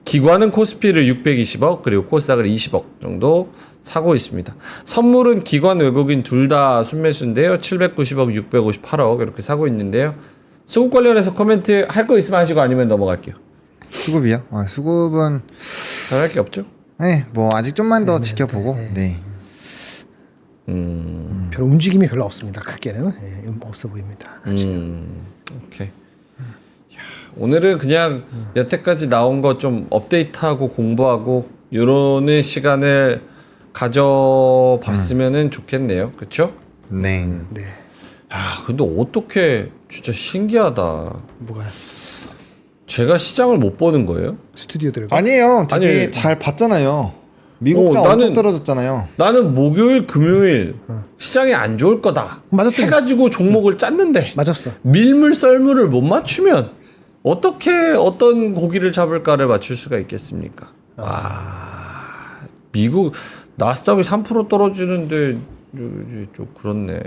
기관은 코스피를 620억 그리고 코스닥을 20억 정도 사고 있습니다. 선물은 기관 외국인 둘 다 순매수인데요. 790억, 658억 이렇게 사고 있는데요. 수급 관련해서 코멘트 할 거 있으면 하시고 아니면 넘어갈게요. 수급이요? 수급은 할 게 없죠? 네, 뭐 아직 좀만 더 지켜보고. 네. 별 움직임이 별로 없습니다. 크게는 없어 보입니다. 오케이. 야, 오늘은 그냥 여태까지 나온 거 좀 업데이트하고 공부하고 요런 시간을 가져봤으면은 좋겠네요. 그렇죠? 네. 네, 야, 근데 어떻게 진짜 신기하다. 뭐가 제가 시장을 못 보는 거예요? 스튜디오 들고 아니에요. 되게 아니, 잘 봤잖아요. 미국장 엄청 떨어졌잖아요. 나는 목요일, 금요일 시장이 안 좋을 거다. 맞았더니- 해가지고 종목을 짰는데 맞았어. 밀물 썰물을 못 맞추면 어떻게 어떤 고기를 잡을까를 맞출 수가 있겠습니까? 미국 나스닥이 3% 떨어지는데 좀 그렇네.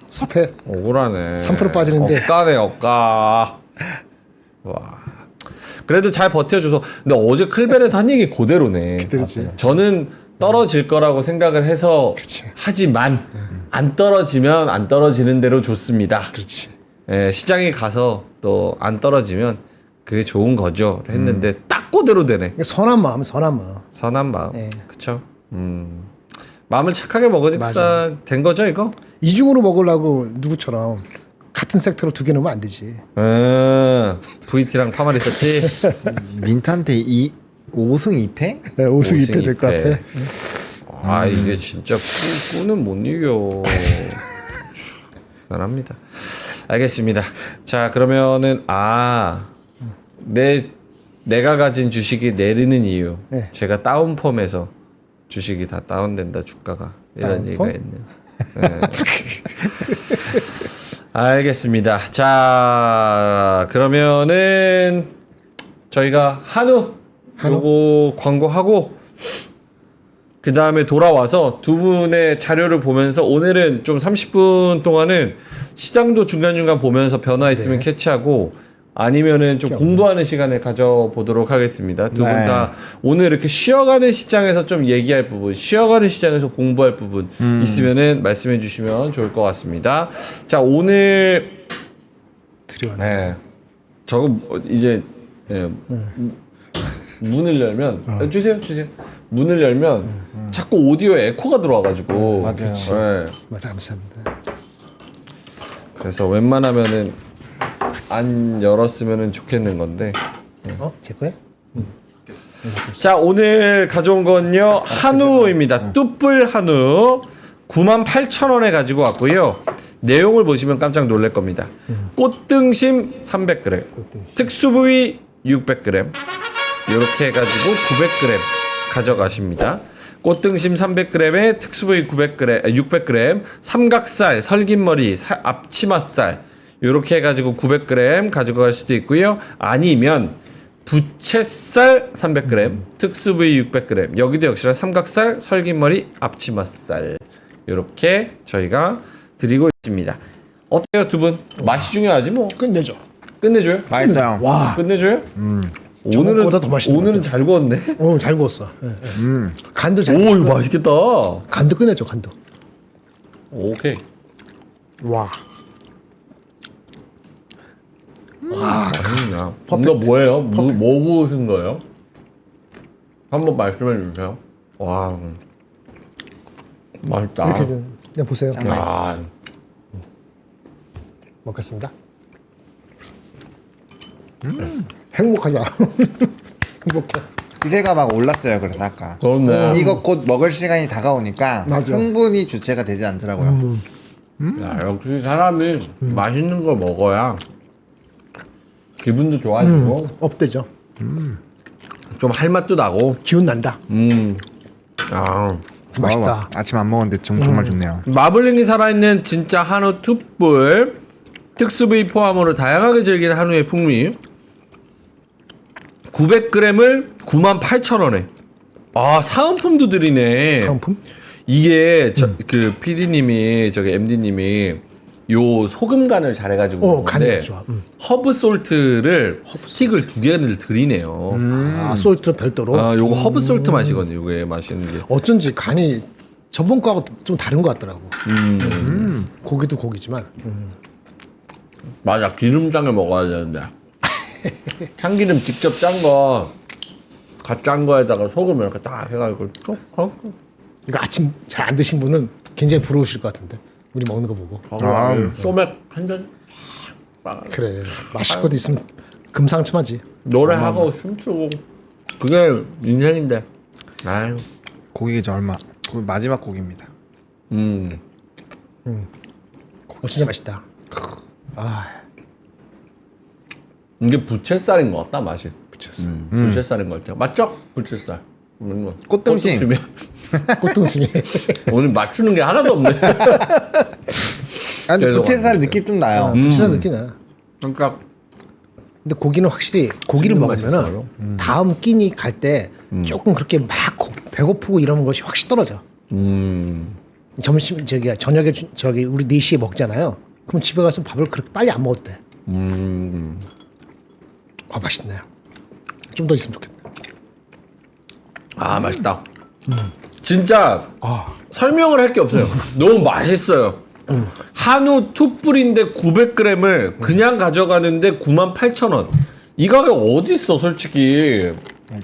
섭해. 억울하네. 3% 빠지는데. 억가네 억가. 와. 그래도 잘 버텨줘서. 근데 어제 클벨에서 한 얘기 그대로네. 그대로지. 저는 떨어질 거라고 생각을 해서 그치. 하지만 안 떨어지면 안 떨어지는 대로 좋습니다. 그렇지. 예, 시장에 가서 또 안 떨어지면 그게 좋은 거죠. 했는데 딱 그대로 되네. 선한 마음, 선한 마음. 선한 마음. 예. 그쵸? 마음을 착하게 먹으니까 된 거죠, 이거? 이중으로 먹으려고 누구처럼 같은 섹터로 두 개 넣으면 안 되지. VT랑 파마리 썼지? 민트한테 5승 2패? 네, 5승 5승 2패 될 것 2패. 같아. 이게 진짜 꾸는 못 이겨. 대단합니다. 알겠습니다. 자, 그러면은 내가 가진 주식이 내리는 이유. 네. 제가 다운펌에서 주식이 다 다운된다 주가가 이런 얘기가 다운펌? 있네요. 네. 알겠습니다. 자, 그러면은 저희가 한우 요거 광고하고 그 다음에 돌아와서 두 분의 자료를 보면서 오늘은 좀 30분 동안은 시장도 중간중간 보면서 변화 있으면 캐치하고 아니면은 좀 공부하는 시간을 가져보도록 하겠습니다. 두 분 네. 다 오늘 이렇게 쉬어가는 시장에서 좀 얘기할 부분, 쉬어가는 시장에서 공부할 부분 있으면은 말씀해 주시면 좋을 것 같습니다. 자, 오늘 드려왔네. 네. 저거 이제 예, 문을 열면 주세요. 문을 열면 자꾸 오디오에 에코가 들어와가지고 맞아요. 네. 맞아, 감사합니다. 그래서 웬만하면은 안 열었으면 좋겠는 건데. 제 거야? 자, 오늘 가져온 건요 한우입니다. 뚝불 한우 98,000원에 가지고 왔고요. 내용을 보시면 깜짝 놀랄 겁니다. 꽃등심 300g, 특수부위 600g, 이렇게 해가지고 900g 가져가십니다. 꽃등심 300g에 특수부위 600g, 삼각살, 설긴머리, 앞치마살 이렇게 해가지고 900g 가져갈 수도 있고요. 아니면 부채살 300g, 특수부위 600g, 여기도 역시나 삼각살, 설긴머리, 앞치마살 이렇게 저희가 드리고 있습니다. 어때요, 두 분? 맛이 중요하지 뭐. 끝내죠. 끝내줘요? 맛있어요. 와, 끝내줘요? 저거보다 더 맛있는 오늘은 것 잘 구웠네. 잘 구웠어. 예, 예. 간도 잘. 오, 이거 맛있겠다. 간도 끝내죠, 간도. 오케이. 와, 맛있냐? 이거 뭐예요? 뭐 구우신 거예요? 한번 말씀해 주세요. 와, 맛있다. 이렇게 그냥 보세요. 아, 먹겠습니다. 행복하다. 행복해. 기대가 막 올랐어요. 그래서 아까 그렇네. 이거 곧 먹을 시간이 다가오니까 맞아. 흥분이 주체가 되지 않더라고요. 야, 역시 사람이 맛있는 걸 먹어야 기분도 좋아지고 업되죠. 좀 할 맛도 나고. 기운 난다. 아, 맛있다. 아침 안 먹었는데 정말 좋네요. 마블링이 살아있는 진짜 한우 툭불, 특수부위 포함으로 다양하게 즐기는 한우의 풍미. 900g을 98,000원에. 아, 사은품도 드리네. 상품? 이게 그 PD님이 저기 MD님이 요 소금 간을 잘해가지고 간이 그런데 좋아. 허브 솔트를 스틱을 2개를 드리네요. 아, 솔트 별도로. 아, 요거 허브 솔트 맛이거든요. 요게 맛있는 게. 어쩐지 간이 저번 거하고 좀 다른 것 같더라고. 고기도 고기지만. 맞아, 기름장을 먹어야 되는데 참기름 직접 짠 거에다가 소금 이렇게 딱 해가지고 이거 아침 잘 안 드신 분은 굉장히 부러우실 것 같은데. 우리 먹는 거 보고. 소맥 한 잔 그래. 맛있을 것도 있으면 금상첨화지. 노래하고 춤추고 그게 인생인데. 아유. 고기 이제 얼마? 마지막 고기입니다. 진짜 맛있다. 이게 부채살인 것 같다 맛이. 부채살. 부채살인 것 같아요. 맞죠? 부채살. 꽃등심. 꽃등심이야. 꽃등심이. 오늘 맞추는 게 하나도 없네. 아, 근데 죄송합니다. 부채살 느낌 좀 나요. 부채살 느끼나. 그러니까 근데 고기는 확실히 고기를 씹는 먹으면은 맛이 있어요. 다음 끼니 갈 때 조금 그렇게 막 배고프고 이러는 것이 확실히 떨어져. 점심 저녁에 저기 우리 4시에 먹잖아요. 그럼 집에 가서 밥을 그렇게 빨리 안 먹어도 돼. 아, 맛있네요. 좀 더 있으면 좋겠다. 아, 맛있다. 진짜 아, 설명을 할 게 없어요. 너무 맛있어요. 한우 투뿔인데 900g을 그냥 가져가는데 98,000원. 이 가격 어디 있어, 솔직히.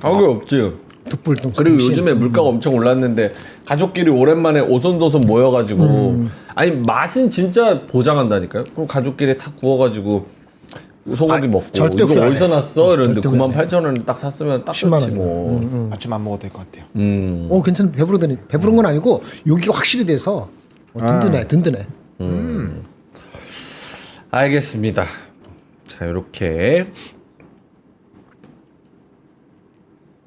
가격이 없지. 뚝불 그리고 요즘에 물가가 엄청 올랐는데 가족끼리 오랜만에 오손도손 모여가지고 아니 맛은 진짜 보장한다니까요. 그럼 가족끼리 다 구워가지고 소고기 먹고 절대 이거 후회 안 어디서 해. 났어? 이러는데 절대 후회 안 해. 98,000원 딱 샀으면 딱 10만 좋지 원. 뭐. 아침 안 먹어도 될 것 같아요. 괜찮아. 배부른 건 아니고 여기가 확실히 돼서 든든해. 알겠습니다. 자, 이렇게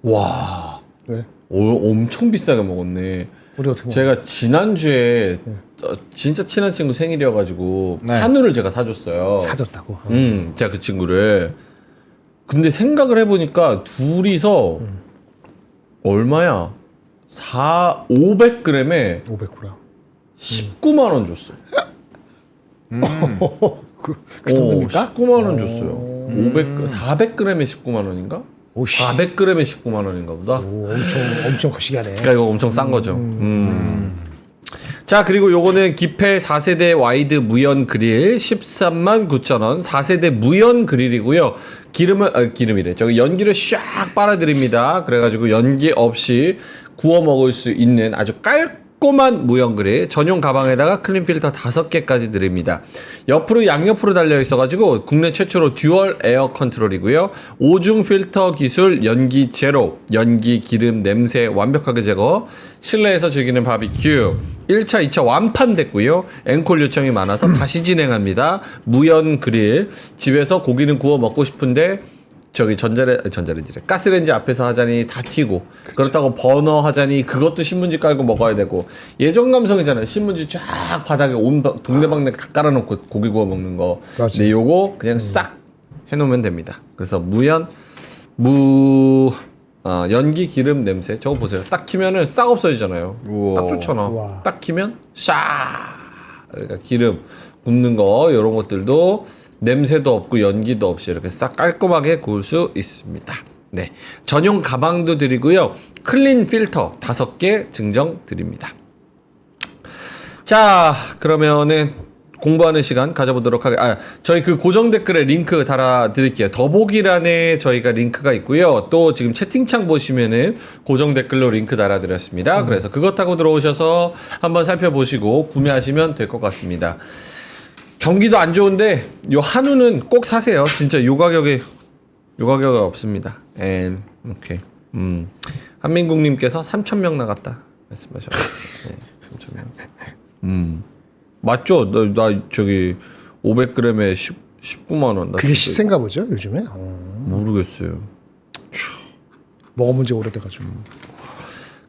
와, 왜? 엄청 비싸게 먹었네. 우리 어떻게 먹어? 제가 지난주에 진짜 친한 친구 생일이어가지고 네. 한우를 제가 사줬어요. 사줬다고. 제가 그 친구를. 근데 생각을 해보니까 둘이서 얼마야? 500g에 500g. 19만 원 줬어요. 그 정도입니까? 19만 원 줬어요. 400g에 19만 원인가? 오씨. 400g에 19만 원인가 보다. 오, 엄청 거시기하네. 그러니까 이거 엄청 싼 거죠. 자, 그리고 요거는 기패 4세대 와이드 무연 그릴 13만 9천 원. 4세대 무연 그릴이고요. 기름이래. 저기 연기를 샥 빨아드립니다. 그래가지고 연기 없이 구워 먹을 수 있는 아주 깔끔한 무연 그릴. 전용 가방에다가 클린 필터 5개까지 드립니다. 옆으로 양옆으로 달려 있어가지고 국내 최초로 듀얼 에어 컨트롤이고요. 5중 필터 기술 연기 제로, 연기, 기름, 냄새 완벽하게 제거. 실내에서 즐기는 바비큐. 1차, 2차 완판됐고요. 앵콜 요청이 많아서 다시 진행합니다. 무연 그릴. 집에서 고기는 구워 먹고 싶은데 저기 전자레인지래. 가스레인지 앞에서 하자니 다 튀고. 그렇다고 버너 하자니 그것도 신문지 깔고 먹어야 되고. 예전 감성이잖아요. 신문지 쫙 바닥에 온 동네방네 다 깔아놓고 고기 구워 먹는 거. 맞아. 근데 요거 그냥 싹 해놓으면 됩니다. 그래서 연기, 기름, 냄새. 저거 보세요. 딱 키면은 싹 없어지잖아요. 우와. 딱 좋잖아. 우와. 딱 키면 샥. 그러니까 기름 굽는 거 이런 것들도 냄새도 없고 연기도 없이 이렇게 싹 깔끔하게 구울 수 있습니다. 네. 전용 가방도 드리고요. 클린 필터 5개 증정 드립니다. 자, 그러면은 공부하는 시간 가져보도록 하겠습니다. 저희 그 고정 댓글에 링크 달아드릴게요. 더보기란에 저희가 링크가 있고요. 또 지금 채팅창 보시면은 고정 댓글로 링크 달아드렸습니다. 그래서 그것 타고 들어오셔서 한번 살펴보시고 구매하시면 될 것 같습니다. 경기도 안 좋은데 요 한우는 꼭 사세요. 진짜 요 가격에 없습니다. 오케이. 한민국님께서 3,000명 나갔다 말씀하셨어요. 네, 3,000명. 맞죠? 나 저기 500g에 19만 원. 그게 시세인가 보죠 요즘에. 모르겠어요. 먹어본 지 오래돼가지고.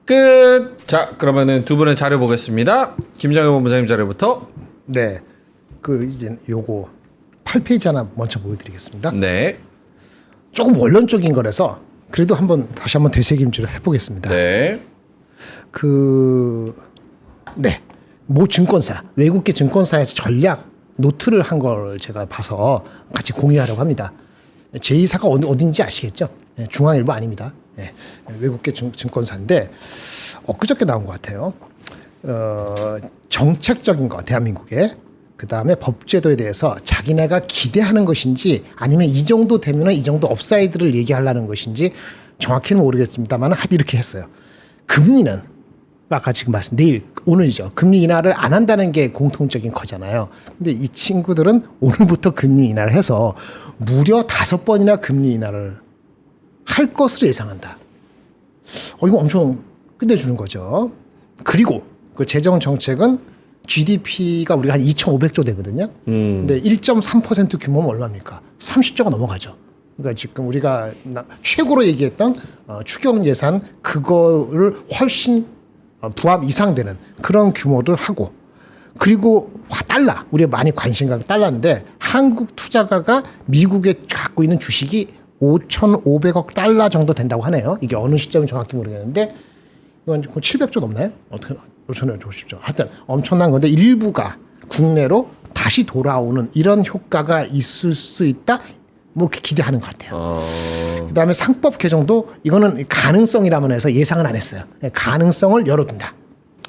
끝. 자, 그러면은 두 분의 자료 보겠습니다. 김장현 본부장님 자료부터. 네. 그 이제 요거 8페이지 하나 먼저 보여드리겠습니다. 네. 조금 원론적인 거라서 그래도 다시 한번 되새김질을 해보겠습니다. 네. 모 증권사, 외국계 증권사에서 전략 노트를 한 걸 제가 봐서 같이 공유하려고 합니다. 제2사가 어딘지 아시겠죠? 네, 중앙일보 아닙니다. 네, 외국계 증권사인데 엊그저께 나온 것 같아요. 정책적인 거, 대한민국에. 그 다음에 법제도에 대해서 자기네가 기대하는 것인지 아니면 이 정도 되면 이 정도 업사이드를 얘기하려는 것인지 정확히는 모르겠습니다만 하여튼 이렇게 했어요. 금리는 아까 지금 오늘이죠. 금리 인하를 안 한다는 게 공통적인 거잖아요. 근데 이 친구들은 오늘부터 금리 인하를 해서 무려 5번이나 금리 인하를 할 것으로 예상한다. 이거 엄청 끝내주는 거죠. 그리고 그 재정 정책은 GDP가 우리가 한 2,500조 되거든요. 근데 1.3% 규모면 얼마입니까? 30조가 넘어가죠. 그러니까 지금 우리가 최고로 얘기했던 추경 예산 그거를 훨씬 부합 이상 되는 그런 규모들 하고, 그리고 달러, 우리가 많이 관심 갖는 달러인데 한국 투자가가 미국에 갖고 있는 주식이 5,500억 달러 정도 된다고 하네요. 이게 어느 시점인지 정확히 모르겠는데 이건 700조 넘나요? 어떻게 5,000억 조십죠. 하여튼 엄청난 건데 일부가 국내로 다시 돌아오는 이런 효과가 있을 수 있다. 뭐 기대하는 것 같아요. 그다음에 상법 개정도 이거는 가능성이라면 해서 예상은 안 했어요. 가능성을 열어둔다.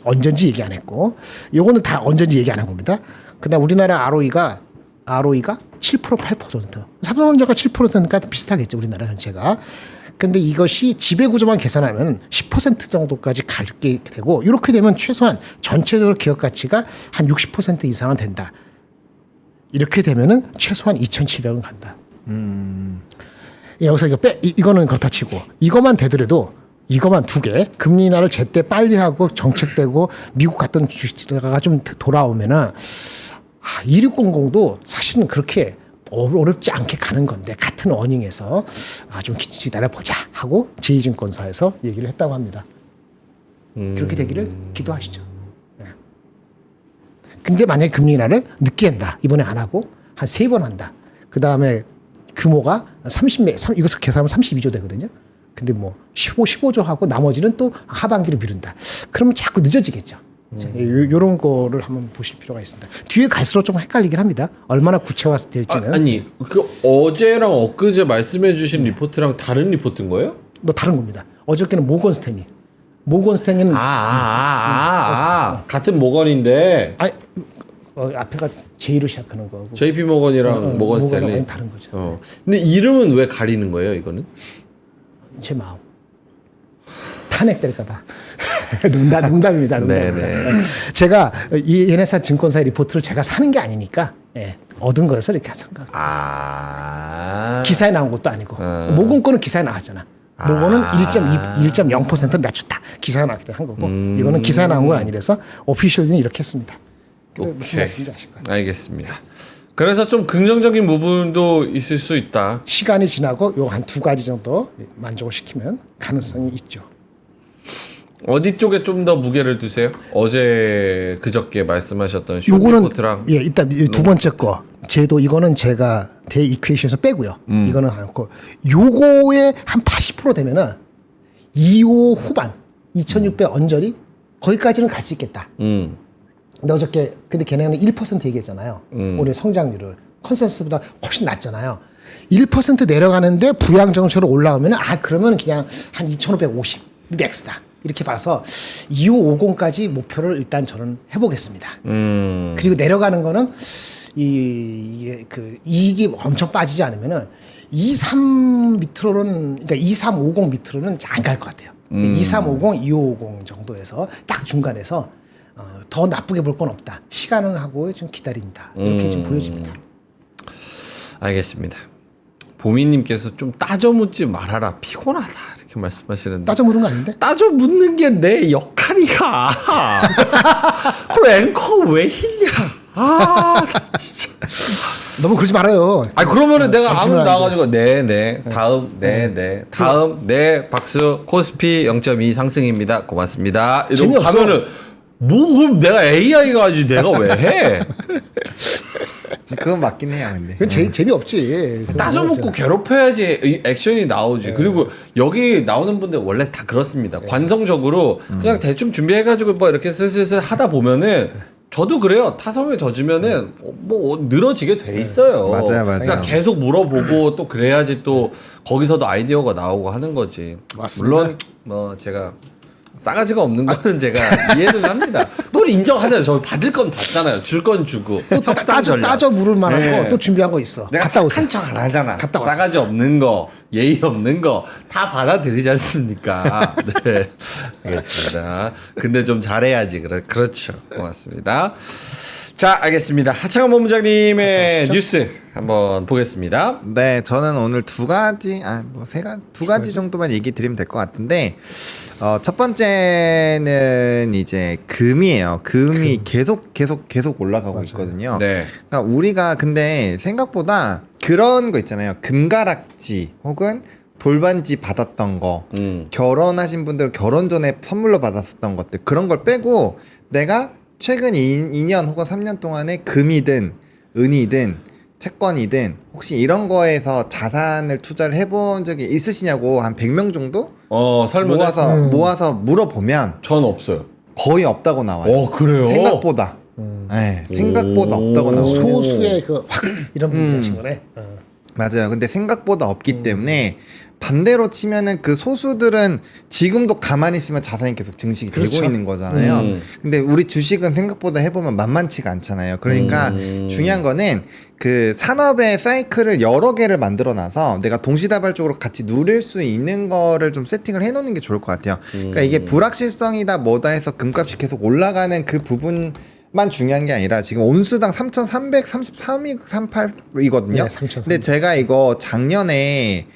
언젠지 얘기 안 했고, 요거는 다 언젠지 얘기 안 한 겁니다. 그다음 우리나라 ROE가 7% 8%. 삼성전자가 7%니까 비슷하겠죠, 우리나라 전체가. 근데 이것이 지배구조만 계산하면 10% 정도까지 가게 되고, 이렇게 되면 최소한 전체적으로 기업 가치가 한 60% 이상은 된다. 이렇게 되면은 최소한 2,700원 간다. 여기서 이거는 그렇다 치고, 이것만 되더라도 이것만 2개, 금리 인하를 제때 빨리 하고 정책되고 미국 갔던 주식시장가 좀 돌아오면은 2600도 사실은 그렇게 어렵지 않게 가는 건데, 같은 어닝에서 좀 기다려보자 하고 제2증권사에서 얘기를 했다고 합니다. 그렇게 되기를 기도하시죠. 네. 근데 만약에 금리 인하를 늦게 한다, 이번에 안 하고 한 3번 한다, 그 다음에 규모가 이것을 계산하면 32조 되거든요. 근데 뭐 15조 하고 나머지는 또 하반기로 미룬다. 그러면 자꾸 늦어지겠죠. 요런 거를 한번 보실 필요가 있습니다. 뒤에 갈수록 좀 헷갈리긴 합니다. 얼마나 구체화될지는. 아니 그 어제랑 엊그제 말씀해주신 리포트랑 다른 리포트인 거예요? 뭐 다른 겁니다. 어저께는 모건 스탠리. 모건 스탠리는 같은 모건인데 아니 앞에가 J로 시작하는 거고. JP 모건이랑 모건 스탠리 완전 다른 거죠. 근데 이름은 왜 가리는 거예요, 이거는? 제 마음. 탄핵될까봐. 농담입니다. 네네. 제가 이 NSA 증권사의 리포트를 제가 사는 게 아니니까 예, 얻은 거여서 이렇게 하는 거. 기사에 나온 것도 아니고 모건 거는 기사에 나왔잖아. 모건은 1.0%를 낮췄다. 기사에 나왔기 때문에 한 거고 이거는 기사에 나온 건 아니라서 오피셜리는 이렇게 했습니다. 근데 무슨 말씀인지 아실 거예요. 알겠습니다. 그래서 좀 긍정적인 부분도 있을 수 있다. 시간이 지나고 요 한 두 가지 정도 만족을 시키면 가능성이 있죠. 어디 쪽에 좀 더 무게를 두세요? 어제 그저께 말씀하셨던 요거는 쇼리포트랑 예, 일단 두 번째 거 제도 이거는 제가 대 이퀘이션에서 빼고요. 이거는 않고 요거에 한 80% 되면은 25 후반 2,600 언저리 거기까지는 갈 수 있겠다. 근데 어저께 근데 걔네는 1% 얘기했잖아요. 올해 성장률을 컨센서스보다 훨씬 낮잖아요. 1% 내려가는데 부양 정책으로 올라오면은 그러면 그냥 한 2,550 맥스다. 이렇게 봐서 2550까지 목표를 일단 저는 해보겠습니다. 그리고 내려가는 거는 이게 그 이익이 엄청 빠지지 않으면은 23 밑으로는 그러니까 2350 밑으로는 안 갈 것 같아요. 2350, 2550 정도에서 딱 중간에서 더 나쁘게 볼 건 없다. 시간을 하고 좀 기다린다. 이렇게 좀 보여집니다. 알겠습니다. 보미님께서 좀 따져 묻지 말아라. 피곤하다. 이렇게 말씀하시는데. 따져 물은 거 아닌데? 따져 묻는 게 내 역할이야. 그 앵커 왜 힘냐? 나 진짜. 너무 그러지 말아요. 그러면은 내가 정신을 아무 안 나가지고 다음 박수 코스피 0.2 상승입니다. 고맙습니다. 이러고 재미없어. 가면은 그럼 내가 AI가 아니지 내가 왜 해? 그건 맞긴 해요, 근데. 그건 재미없지. 따져먹고 괴롭혀야지 이 액션이 나오지. 그리고 여기 나오는 분들 원래 다 그렇습니다. 관성적으로 그냥 대충 준비해가지고 뭐 이렇게 슬슬슬 하다 보면은 저도 그래요. 타성에 젖으면은 뭐 늘어지게 돼 있어요. 맞아요. 그러니까 계속 물어보고 또 그래야지 또 거기서도 아이디어가 나오고 하는 거지. 맞습니다. 물론 뭐 제가 싸가지가 없는 거는 제가 이해를 합니다. 그걸 인정하잖아요. 저 받을 건 받잖아요. 줄 건 주고. 협상 전략. 따져 물을 만한 네. 거 또 준비한 거 있어. 내가 갔다 오세요. 착한 척 안 하잖아. 갔다 오세요. 싸가지 없는 거, 예의 없는 거 다 받아들이지 않습니까? 네, 알겠습니다. 근데 좀 잘해야지. 그렇죠. 고맙습니다. 자, 알겠습니다. 하창원 본부장님의 뉴스 한번 보겠습니다. 네, 저는 오늘 두 가지 정도만 얘기 드리면 될 것 같은데, 첫 번째는 이제 금이에요. 금이 계속 올라가고 있거든요. 네. 그러니까 우리가 근데 생각보다 그런 거 있잖아요. 금가락지 혹은 돌반지 받았던 거, 결혼하신 분들 결혼 전에 선물로 받았었던 것들, 그런 걸 빼고 내가 최근 2년 혹은 3년 동안에 금이든 은이든 채권이든 혹시 이런 거에서 자산을 투자를 해본 적이 있으시냐고 한 100명 정도 설문에 모아서 물어보면 전 없어요. 거의 없다고 나와요. 그래요? 생각보다. 네, 생각보다 없다고 나와요. 소수의 이런 분들 하신 거네. 맞아요. 근데 생각보다 없기 때문에 반대로 치면은 그 소수들은 지금도 가만히 있으면 자산이 계속 증식이 그렇죠. 되고 있는 거잖아요. 근데 우리 주식은 생각보다 해보면 만만치가 않잖아요. 그러니까 중요한 거는 그 산업의 사이클을 여러 개를 만들어 놔서 내가 동시다발적으로 같이 누릴 수 있는 거를 좀 세팅을 해 놓는 게 좋을 것 같아요. 그러니까 이게 불확실성이다 뭐다 해서 금값이 계속 올라가는 그 부분만 중요한 게 아니라 지금 온수당 3,333.38이거든요. 네, 3,300. 근데 제가 이거 작년에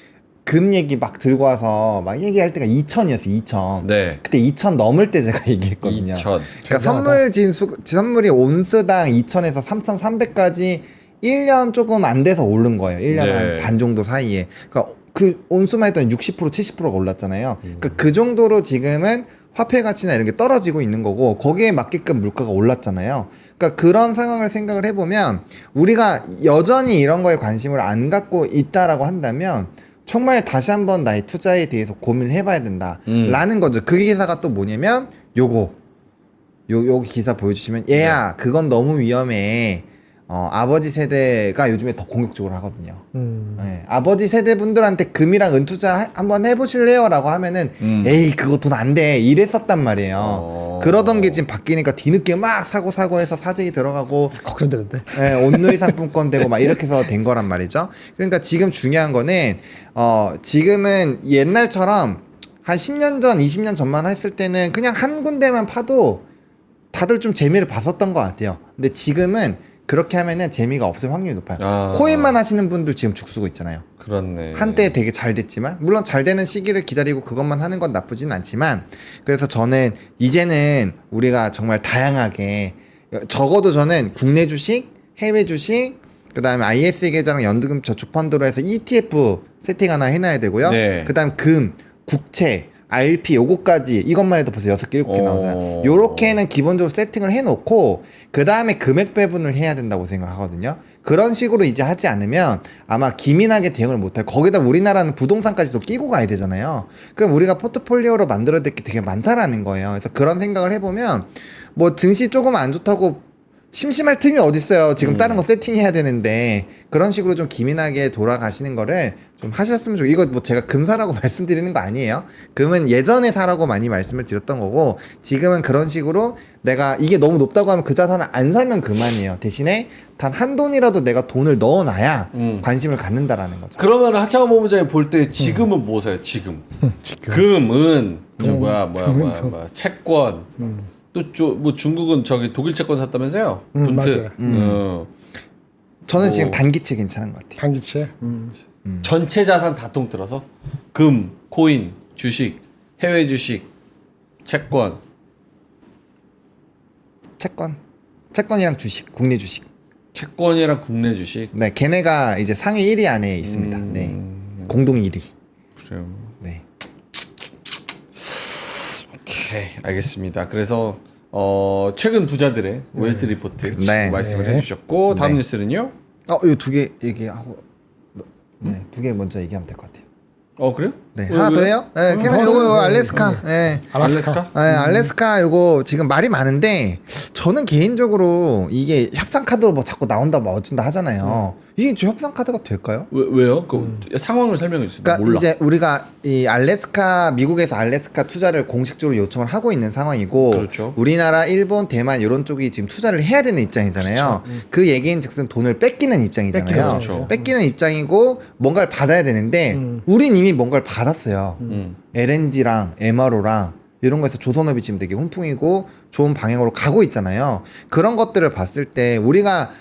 금 얘기 막 들고 와서 막 얘기할 때가 2,000이었어요. 2,000. 네. 그때 2,000 넘을 때 제가 얘기했거든요. 2,000. 그러니까 선물이 온스당 2,000에서 3,300까지 1년 조금 안 돼서 오른 거예요. 1년 네. 한 반 정도 사이에. 그러니까 그 온수만 했더니 60% 70%가 올랐잖아요. 그러니까 그 정도로 지금은 화폐 가치나 이런 게 떨어지고 있는 거고 거기에 맞게끔 물가가 올랐잖아요. 그러니까 그런 상황을 생각을 해보면 우리가 여전히 이런 거에 관심을 안 갖고 있다라고 한다면 정말 다시 한번 나의 투자에 대해서 고민을 해봐야 된다라는 거죠. 그 기사가 또 뭐냐면 요 기사 보여주시면 얘야 그건 너무 위험해. 아버지 세대가 요즘에 더 공격적으로 하거든요. 네, 아버지 세대 분들한테 금이랑 은 투자 한번 해보실래요?라고 하면은 에이 그거 돈 안 돼 이랬었단 말이에요. 그러던 게 지금 바뀌니까 뒤늦게 막 사고 해서 사재기 들어가고 걱정되는데. 네, 온누리 상품권 되고 막 이렇게 해서 된 거란 말이죠. 그러니까 지금 중요한 거는 지금은 옛날처럼 한 10년 전, 20년 전만 했을 때는 그냥 한 군데만 파도 다들 좀 재미를 봤었던 것 같아요. 근데 지금은 그렇게 하면은 재미가 없을 확률이 높아요. 코인만 하시는 분들 지금 죽쓰고 있잖아요. 그렇네. 한때 되게 잘 됐지만 물론 잘 되는 시기를 기다리고 그것만 하는 건 나쁘진 않지만 그래서 저는 이제는 우리가 정말 다양하게 적어도 저는 국내 주식, 해외 주식 그다음에 ISA 계좌랑 연금 저축 펀드로 해서 ETF 세팅 하나 해놔야 되고요. 네. 그다음 금, 국채 RP 요거까지 이것만 해도 벌써 6개 7개 나오잖아요. 요렇게는 기본적으로 세팅을 해놓고 그 다음에 금액 배분을 해야 된다고 생각하거든요. 그런 식으로 이제 하지 않으면 아마 기민하게 대응을 못할. 거기다 우리나라는 부동산까지도 끼고 가야 되잖아요. 그럼 우리가 포트폴리오로 만들어야 될 게 되게 많다라는 거예요. 그래서 그런 생각을 해보면 뭐 증시 조금 안 좋다고 심심할 틈이 어딨어요. 지금 다른 거 세팅해야 되는데 그런 식으로 좀 기민하게 돌아가시는 거를 좀 하셨으면 좋겠어요. 이거 뭐 제가 금 사라고 말씀드리는 거 아니에요. 금은 예전에 사라고 많이 말씀을 드렸던 거고 지금은 그런 식으로 내가 이게 너무 높다고 하면 그 자산을 안 사면 그만이에요. 대신에 단 한 돈이라도 내가 돈을 넣어놔야 관심을 갖는다라는 거죠. 그러면 하창호 본부장이 볼 때 지금은 뭐 사요? 지금. 금, 은, 뭐야, 채권. 또 뭐 중국은 저기 독일 채권 샀다면서요? 분트. 맞아요. 저는 지금 단기채 괜찮은 것 같아요. 단기채. 전체 자산 다 통틀어서 금, 코인, 주식, 해외 주식, 채권이랑 주식, 국내 주식. 채권이랑 국내 주식. 네, 걔네가 이제 상위 1위 안에 있습니다. 네, 공동 1위. 그래요. 네. 오케이, 알겠습니다. 그래서 최근 부자들의 웰스 리포트 네. 말씀을 네. 해주셨고 다음 네. 뉴스는요? 이 두 개 얘기하고 네, 두 개 먼저 얘기하면 될 것 같아요. 그래요? 네, 하나 더 해요? 네, 걔네 요거 알래스카. 네. 알래스카? 네, 알래스카 요거 지금 말이 많은데 저는 개인적으로 이게 협상 카드로 뭐 자꾸 나온다 뭐 어쩐다 하잖아요. 이게 좀 협상 카드가 될까요? 왜요? 그 상황을 설명해 주세요. 그러니까 몰라. 이제 우리가 이 미국에서 알래스카 투자를 공식적으로 요청을 하고 있는 상황이고 그렇죠. 우리나라, 일본, 대만 이런 쪽이 지금 투자를 해야 되는 입장이잖아요. 그 얘기인즉슨 돈을 뺏기는 입장이잖아요. 그렇죠. 뺏기는 입장이고 뭔가를 받아야 되는데 우린 이미 뭔가를 받았어요. LNG랑 MRO랑 이런 거에서 조선업이 지금 되게 훈풍이고 좋은 방향으로 가고 있잖아요. 그런 것들을 봤을 때 우리가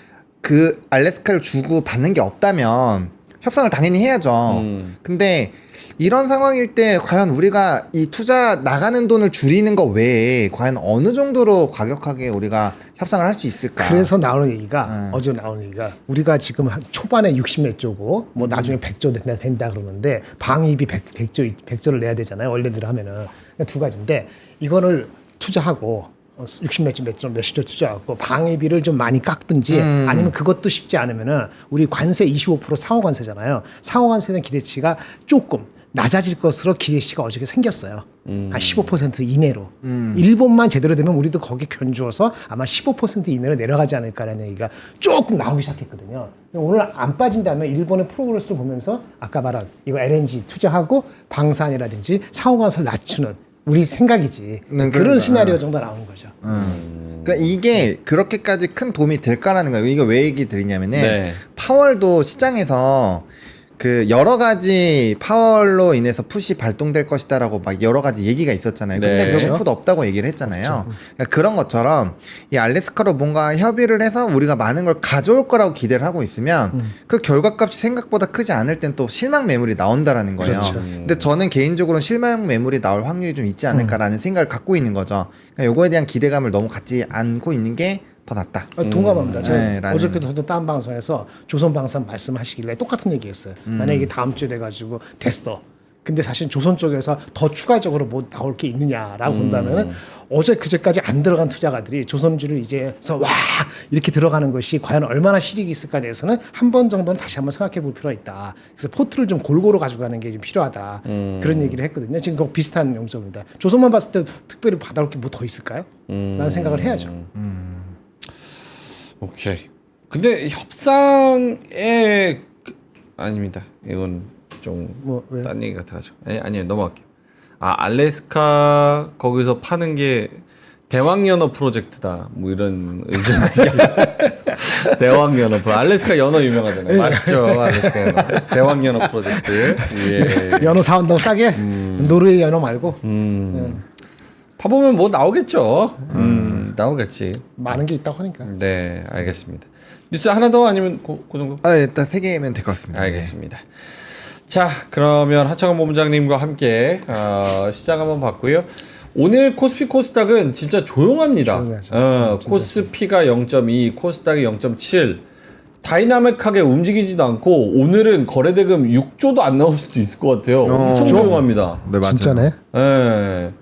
그 알래스카를 주고 받는 게 없다면 협상을 당연히 해야죠. 근데 이런 상황일 때 과연 우리가 이 투자 나가는 돈을 줄이는 거 외에 과연 어느 정도로 과격하게 우리가 협상을 할 수 있을까? 그래서 나오는 얘기가 어제 나오는 얘기가 우리가 지금 초반에 60몇 조고 뭐 나중에 100조 된다 그러는데 방위비 100조를 내야 되잖아요. 원래대로 하면은 그러니까 두 가지인데 이거를 투자하고 60몇십 조 투자하고 방위비를 좀 많이 깎든지 아니면 그것도 쉽지 않으면은 우리 관세 25% 상호관세잖아요. 상호관세는 기대치가 조금 낮아질 것으로 기대치가 어저께 생겼어요. 한 15% 이내로. 일본만 제대로 되면 우리도 거기 견주어서 아마 15% 이내로 내려가지 않을까라는 얘기가 조금 나오기 시작했거든요. 오늘 안 빠진다면 일본의 프로그레스를 보면서 아까 말한 이거 LNG 투자하고 방산이라든지 상호관세를 낮추는 우리 생각이지. 네, 그런 시나리오 정도 나오는 거죠. 그러니까 이게 그렇게까지 큰 도움이 될까라는 거예요. 이거 왜 얘기 드리냐면은 네. 파월도 시장에서 그 여러 가지 파월로 인해서 풋이 발동될 것이다라고 막 여러 가지 얘기가 있었잖아요. 근데 네. 결국 풋 없다고 얘기를 했잖아요. 그러니까 그런 것처럼 이 알래스카로 뭔가 협의를 해서 우리가 많은 걸 가져올 거라고 기대를 하고 있으면 그 결과값이 생각보다 크지 않을 땐 또 실망 매물이 나온다라는 거예요. 그렇죠. 근데 저는 개인적으로는 실망 매물이 나올 확률이 좀 있지 않을까라는 생각을 갖고 있는 거죠. 그러니까 요거에 대한 기대감을 너무 갖지 않고 있는 게 더 낫다. 동감합니다. 제가 네, 라는. 어저께도 다른 방송에서 조선방산 말씀하시길래 똑같은 얘기했어요. 만약에 이게 다음 주에 돼가지고 됐어. 근데 사실 조선 쪽에서 더 추가적으로 뭐 나올 게 있느냐라고 본다면은 어제 그제까지 안 들어간 투자가들이 조선주를 이제서 와 이렇게 들어가는 것이 과연 얼마나 실익이 있을까에 대해서는 한 번 정도는 다시 한번 생각해 볼 필요가 있다. 그래서 포트를 좀 골고루 가지고 가는 게 좀 필요하다. 그런 얘기를 했거든요. 지금 그 비슷한 용점입니다. 조선만 봤을 때 특별히 받아올 게 뭐 더 있을까요? 라는 생각을 해야죠. 오케이. 근데 협상에 아닙니다. 이건 좀 뭐 왜? 딴 얘기 같아가지고. 아니요 넘어갈게요. 알래스카 거기서 파는 게 대왕연어 프로젝트다. 뭐 이런 의견들이. 대왕연어 알래스카 연어 유명하잖아요. 맛있죠, 알래스카 연어. 대왕연어 프로젝트. 예. 연어 사온다고 싸게? 노르웨이 연어 말고 파보면 뭐 나오겠죠. 나오겠지. 많은 게 있다고 하니까. 네, 알겠습니다. 뉴스 하나 더 아니면 그 정도? 일단 3개면 될 것 같습니다. 알겠습니다. 자, 그러면 하창원 본부장님과 함께 시장 한번 봤고요. 오늘 코스피 코스닥은 진짜 조용합니다. 조용하죠. 코스피가 0.2, 코스닥이 0.7. 다이나믹하게 움직이지도 않고 오늘은 거래대금 6조도 안 나올 수도 있을 것 같아요. 엄청 조용합니다. 네, 맞아요. 진짜네. 예.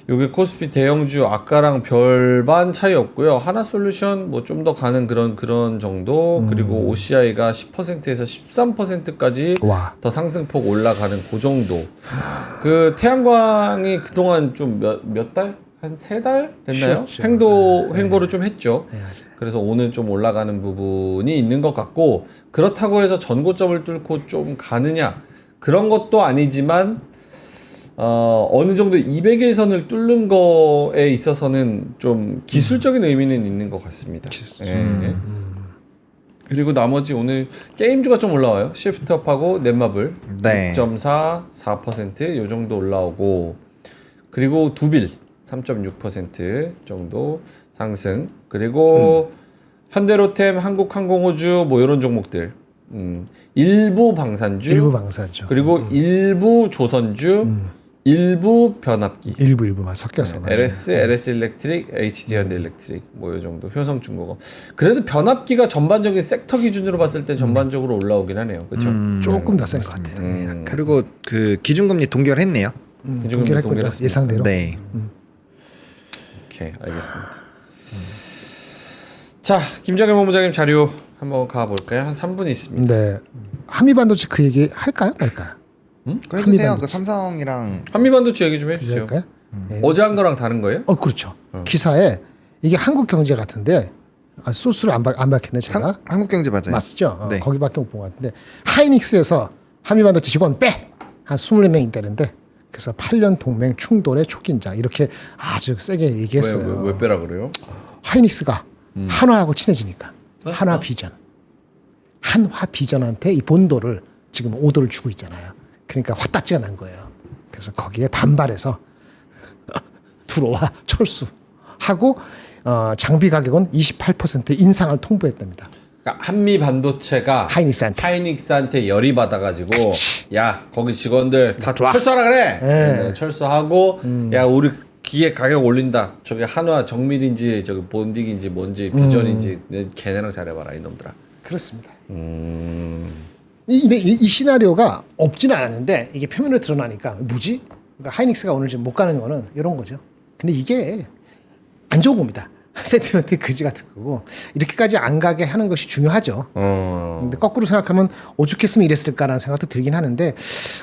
요게 코스피 대형주 아까랑 별반 차이 없고요. 하나솔루션 뭐 좀 더 가는 그런 정도. 그리고 OCI가 10%에서 13%까지 와. 더 상승폭 올라가는 그 정도. 그 태양광이 그동안 좀 몇 달? 한 3달 됐나요? 쉬었죠. 횡보를 좀 했죠. 그래서 오늘 좀 올라가는 부분이 있는 것 같고, 그렇다고 해서 전고점을 뚫고 좀 가느냐 그런 것도 아니지만 어느 정도 200일 선을 뚫는 거에 있어서는 좀 기술적인 의미는 있는 것 같습니다. 예. 그리고 나머지 오늘 게임주가 좀 올라와요. 시프트업하고 넷마블 네. 6.4, 4% 요 정도 올라오고, 그리고 두빌 3.6% 정도 상승, 그리고 현대로템, 한국항공우주 뭐 이런 종목들, 일부 방산주, 일부 방사죠. 그리고 일부 조선주, 일부 변압기, 일부만 섞여서. 맞아요. LS, LS 일렉트릭, HD 현대 일렉트릭 뭐 이 정도, 효성중공업. 그래도 변압기가 전반적인 섹터 기준으로 봤을 때 전반적으로 올라오긴 하네요. 그렇죠? 조금 더 센 것 같아요. 그리고 그 기준금리 동결했네요. 기준금리 동결했군요. 동결했습니다. 예상대로. 네. 오케이, 알겠습니다. 자, 김정일 본부장님 자료 한번 가볼까요? 한 3분 있습니다. 네. 한미반도체 그 얘기 할까요? 말까요? 그거 해주세요. 한미반도체. 그 삼성이랑 한미반도체 얘기 좀 해주세요. 할까요? 네. 어제 한 거랑 다른 거예요? 그렇죠. 기사에 이게 한국경제 같은데 소스를 안 밝혔네 제가. 한국경제 맞아요. 맞죠? 네. 거기밖에 못 본 것 같은데 하이닉스에서 한미반도체 직원 빼! 한 24명 있다는데 그래서 8년 동맹 충돌의 촉인자 이렇게 아주 세게 얘기했어요. 왜 빼라 그래요? 하이닉스가 한화하고 친해지니까 한화 비전. 한화 비전한테 이 본도를 지금 오도를 주고 있잖아요. 그러니까 화딱지가 난 거예요. 그래서 거기에 반발해서 들어와 철수하고 장비 가격은 28% 인상을 통보했답니다. 그러니까 한미 반도체가 하이닉스한테 열이 받아가지고 야 거기 직원들 다 좋아. 철수하라 그래. 네. 철수하고 야 우리 기계 가격 올린다. 저기 한화 정밀인지 저기 본딕인지 뭔지 비전인지 걔네랑 잘해봐라 이놈들아. 그렇습니다. 이 시나리오가 없지는 않았는데 이게 표면으로 드러나니까 뭐지? 그러니까 하이닉스가 오늘 지금 못 가는 거는 이런 거죠. 근데 이게 안 좋은 겁니다. 세트먼트 그지 같은 거고 이렇게까지 안 가게 하는 것이 중요하죠. 근데 거꾸로 생각하면 오죽했으면 이랬을까라는 생각도 들긴 하는데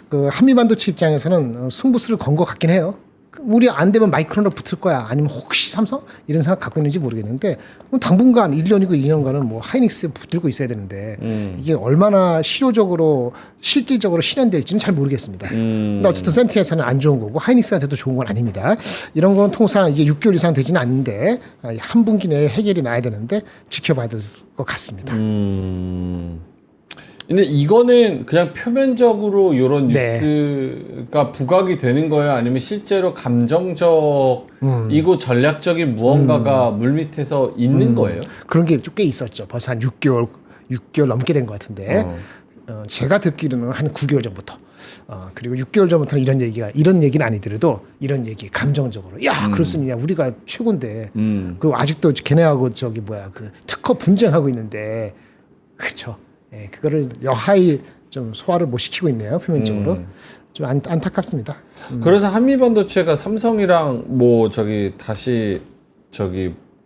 그 한미반도체 입장에서는 승부수를 건 것 같긴 해요. 우리 안 되면 마이크론으로 붙을 거야. 아니면 혹시 삼성? 이런 생각 갖고 있는지 모르겠는데 당분간 1년이고 2년간은 뭐 하이닉스에 붙들고 있어야 되는데 이게 얼마나 실효적으로 실질적으로 실현될지는 잘 모르겠습니다. 근데 어쨌든 센트에서는 안 좋은 거고 하이닉스한테도 좋은 건 아닙니다. 이런 건 통상 이게 6개월 이상 되지는 않는데 한 분기 내에 해결이 나야 되는데 지켜봐야 될 것 같습니다. 근데 이거는 그냥 표면적으로 이런 네. 뉴스가 부각이 되는 거예요? 아니면 실제로 감정적이고 전략적인 무언가가 물밑에서 있는 거예요? 그런 게 꽤 있었죠. 벌써 한 6개월 넘게 된 것 같은데 제가 듣기로는 한 9개월 전부터 그리고 6개월 전부터는 이런 얘기는 아니더라도 이런 얘기 감정적으로 야 그럴 수 있냐 우리가 최고인데 그리고 아직도 걔네하고 그 특허 분쟁하고 있는데 그렇죠. 예, 그거를 여하히 좀 소화를 못 시키고 있네요 표면적으로. 좀 안타깝습니다. 그래서 한미반도체가 삼성이랑 뭐 다시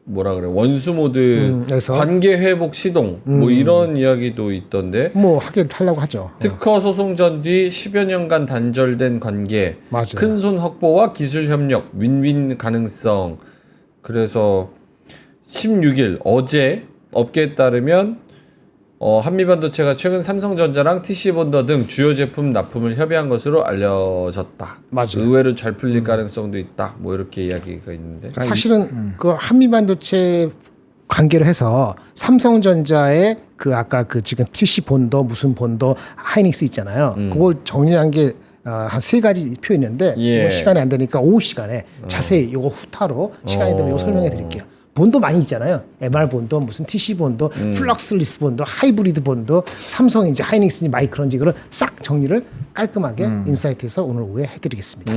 뭐라 그래 원수 모드 그래서 관계 회복 시동 뭐 이런 이야기도 있던데 뭐 하려고 하죠. 특허 소송 전 뒤 10여 년간 단절된 관계, 맞아요. 큰 손 확보와 기술 협력, 윈윈 가능성. 그래서 16일 어제 업계에 따르면 한미반도체가 최근 삼성전자랑 TC본더 등 주요 제품 납품을 협의한 것으로 알려졌다. 맞아요. 의외로 잘 풀릴 가능성도 있다. 뭐 이렇게 이야기가 있는데. 사실은 그 한미반도체 관계를 해서 삼성전자의 그 아까 그 지금 PC 본더 무슨 본더 하이닉스 있잖아요. 그걸 정리한 게 한 세 가지 표 있는데 예. 뭐 시간이 안 되니까 오후 시간에 자세히 요거 후타로 시간이 되면 이거 설명해 드릴게요. 본도 많이 있잖아요. MR 본도, 무슨 TC 본도, 플럭스리스 본도, 하이브리드 본도, 삼성인지 하이닉스인지 마이크론인지 그걸 싹 정리를 깔끔하게 인사이트에서 오늘 오후에 해드리겠습니다.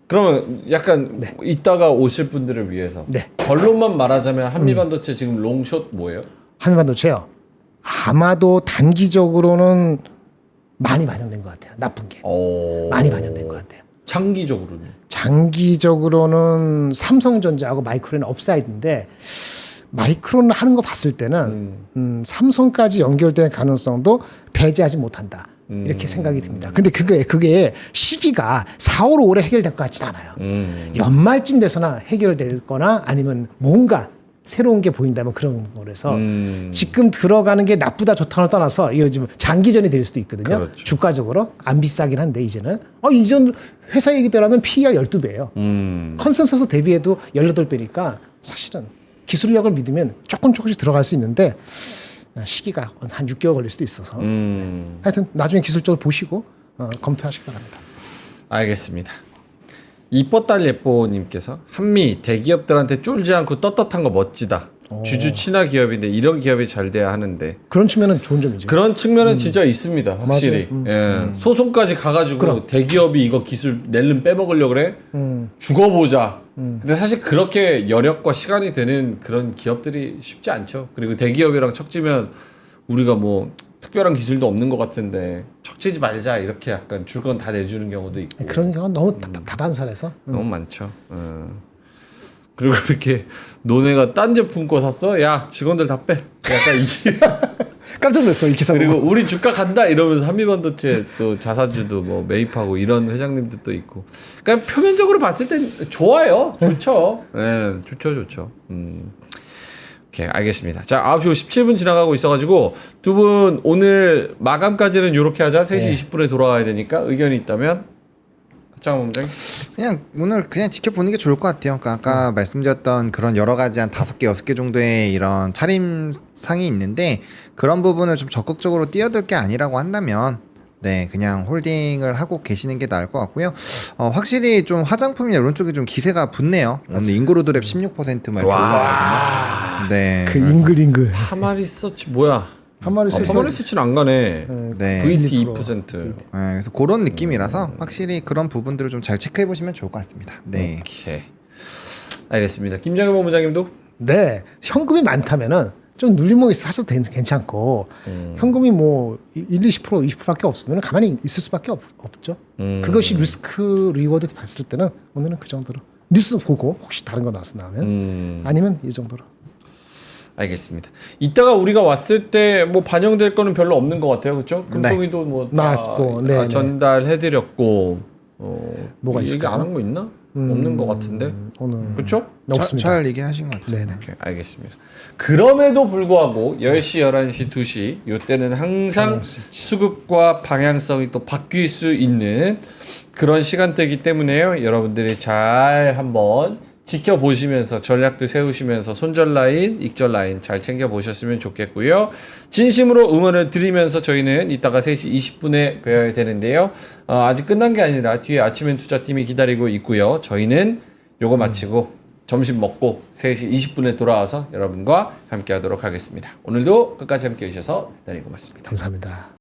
그러면 약간 이따가 오실 분들을 위해서 네. 결론만 말하자면 한미반도체 지금 롱숏 뭐예요? 한미반도체요. 아마도 단기적으로는 많이 반영된 것 같아요. 나쁜 게 많이 반영된 것 같아요. 장기적으로는 장기적으로는 삼성전자하고 마이크론은 업사이드인데 마이크론 하는 거 봤을 때는 삼성까지 연결될 가능성도 배제하지 못한다. 이렇게 생각이 듭니다. 근데 그게 시기가 4월, 5월에 해결될 것 같진 않아요. 연말쯤 돼서나 해결될 거나 아니면 뭔가 새로운 게 보인다면 그런 거라서 지금 들어가는 게 나쁘다 좋다를 떠나서 이거 지금 장기전이 될 수도 있거든요. 그렇죠. 주가적으로 안 비싸긴 한데 이제는 이전 회사 얘기대로하면 PER 12배예요. 컨센서스 대비해도 18배니까 사실은 기술력을 믿으면 조금씩 들어갈 수 있는데 시기가 한 6개월 걸릴 수도 있어서 하여튼 나중에 기술적으로 보시고 검토하실 바랍니다. 알겠습니다. 이뻐딸 예뻐님께서 한미 대기업들한테 쫄지 않고 떳떳한 거 멋지다. 주주 친화 기업인데 이런 기업이 잘 돼야 하는데 그런 측면은 좋은 점이죠. 그런 측면은 진짜 있습니다. 확실히 예. 소송까지 가가지고 대기업이 이거 기술 낼름 빼먹으려고 그래 죽어보자. 근데 사실 그렇게 여력과 시간이 되는 그런 기업들이 쉽지 않죠. 그리고 대기업이랑 척지면 우리가 뭐 특별한 기술도 없는 것 같은데 척지지 말자 이렇게 약간 줄 건 다 내주는 경우도 있고 그런 경우는 너무 다반사해서 너무 많죠. 그리고 이렇게 너네가 딴 제품 거 샀어? 야 직원들 다 빼. 약간 이게 깜짝 놀랐어 이 기사 그리고 보고. 우리 주가 간다 이러면서 한미반도체 또 자사주도 뭐 매입하고 이런 회장님들도 있고. 그러니까 표면적으로 봤을 땐 좋아요. 좋죠. 네, 좋죠. 오케이, 알겠습니다. 자, 9시 57분 지나가고 있어가지고 두 분 오늘 마감까지는 이렇게 하자. 3시 20분에 돌아와야 되니까 의견이 있다면 박장원 원장님. 그냥 오늘 그냥 지켜보는 게 좋을 것 같아요. 그러니까 아까 말씀드렸던 그런 여러 가지 한 5개, 6개 정도의 이런 차림상이 있는데 그런 부분을 좀 적극적으로 뛰어들 게 아니라고 한다면 네, 그냥 홀딩을 하고 계시는 게 나을 것 같고요. 확실히 좀 화장품이나 이런 쪽이 좀 기세가 붙네요. 오늘 인그로드랩 16% 막 이렇게 올라가거든요. 네. 그 잉글잉글 파마리서치 뭐야? 한마리 파마리서치는 안 가네. 네. VT 2%. 네, 그래서 그런 느낌이라서 확실히 그런 부분들을 좀 잘 체크해 보시면 좋을 것 같습니다. 네. 오케이. 알겠습니다. 김정일 본부장님도 네, 현금이 많다면은 좀 눌림목이 사셔도 괜찮고 현금이 뭐 20% 20%밖에 없으면 가만히 있을 수밖에 없죠. 그것이 리스크 리워드 봤을 때는 오늘은 그 정도로 뉴스 보고 혹시 다른 거 나오면 아니면 이 정도로. 알겠습니다. 이따가 우리가 왔을 때 뭐 반영될 거는 별로 없는 것 같아요, 그렇죠? 금통위도 뭐 나왔고, 네, 전달해드렸고 뭐가 얘기 있을까요? 안 한 거 있나? 없는 것 같은데, 오늘 그렇죠? 없습니다. 잘 얘기하신 것 같아요. 네네. 오케이, 알겠습니다. 그럼에도 불구하고 10시, 11시, 2시 이때는 항상 수급과 방향성이 또 바뀔 수 있는 그런 시간대이기 때문에요. 여러분들이 잘 한번 지켜보시면서 전략도 세우시면서 손절 라인, 익절 라인 잘 챙겨보셨으면 좋겠고요. 진심으로 응원을 드리면서 저희는 이따가 3시 20분에 뵈어야 되는데요. 아직 끝난 게 아니라 뒤에 아침엔 투자팀이 기다리고 있고요. 저희는 요거 마치고 점심 먹고 3시 20분에 돌아와서 여러분과 함께 하도록 하겠습니다. 오늘도 끝까지 함께 해주셔서 대단히 고맙습니다. 감사합니다.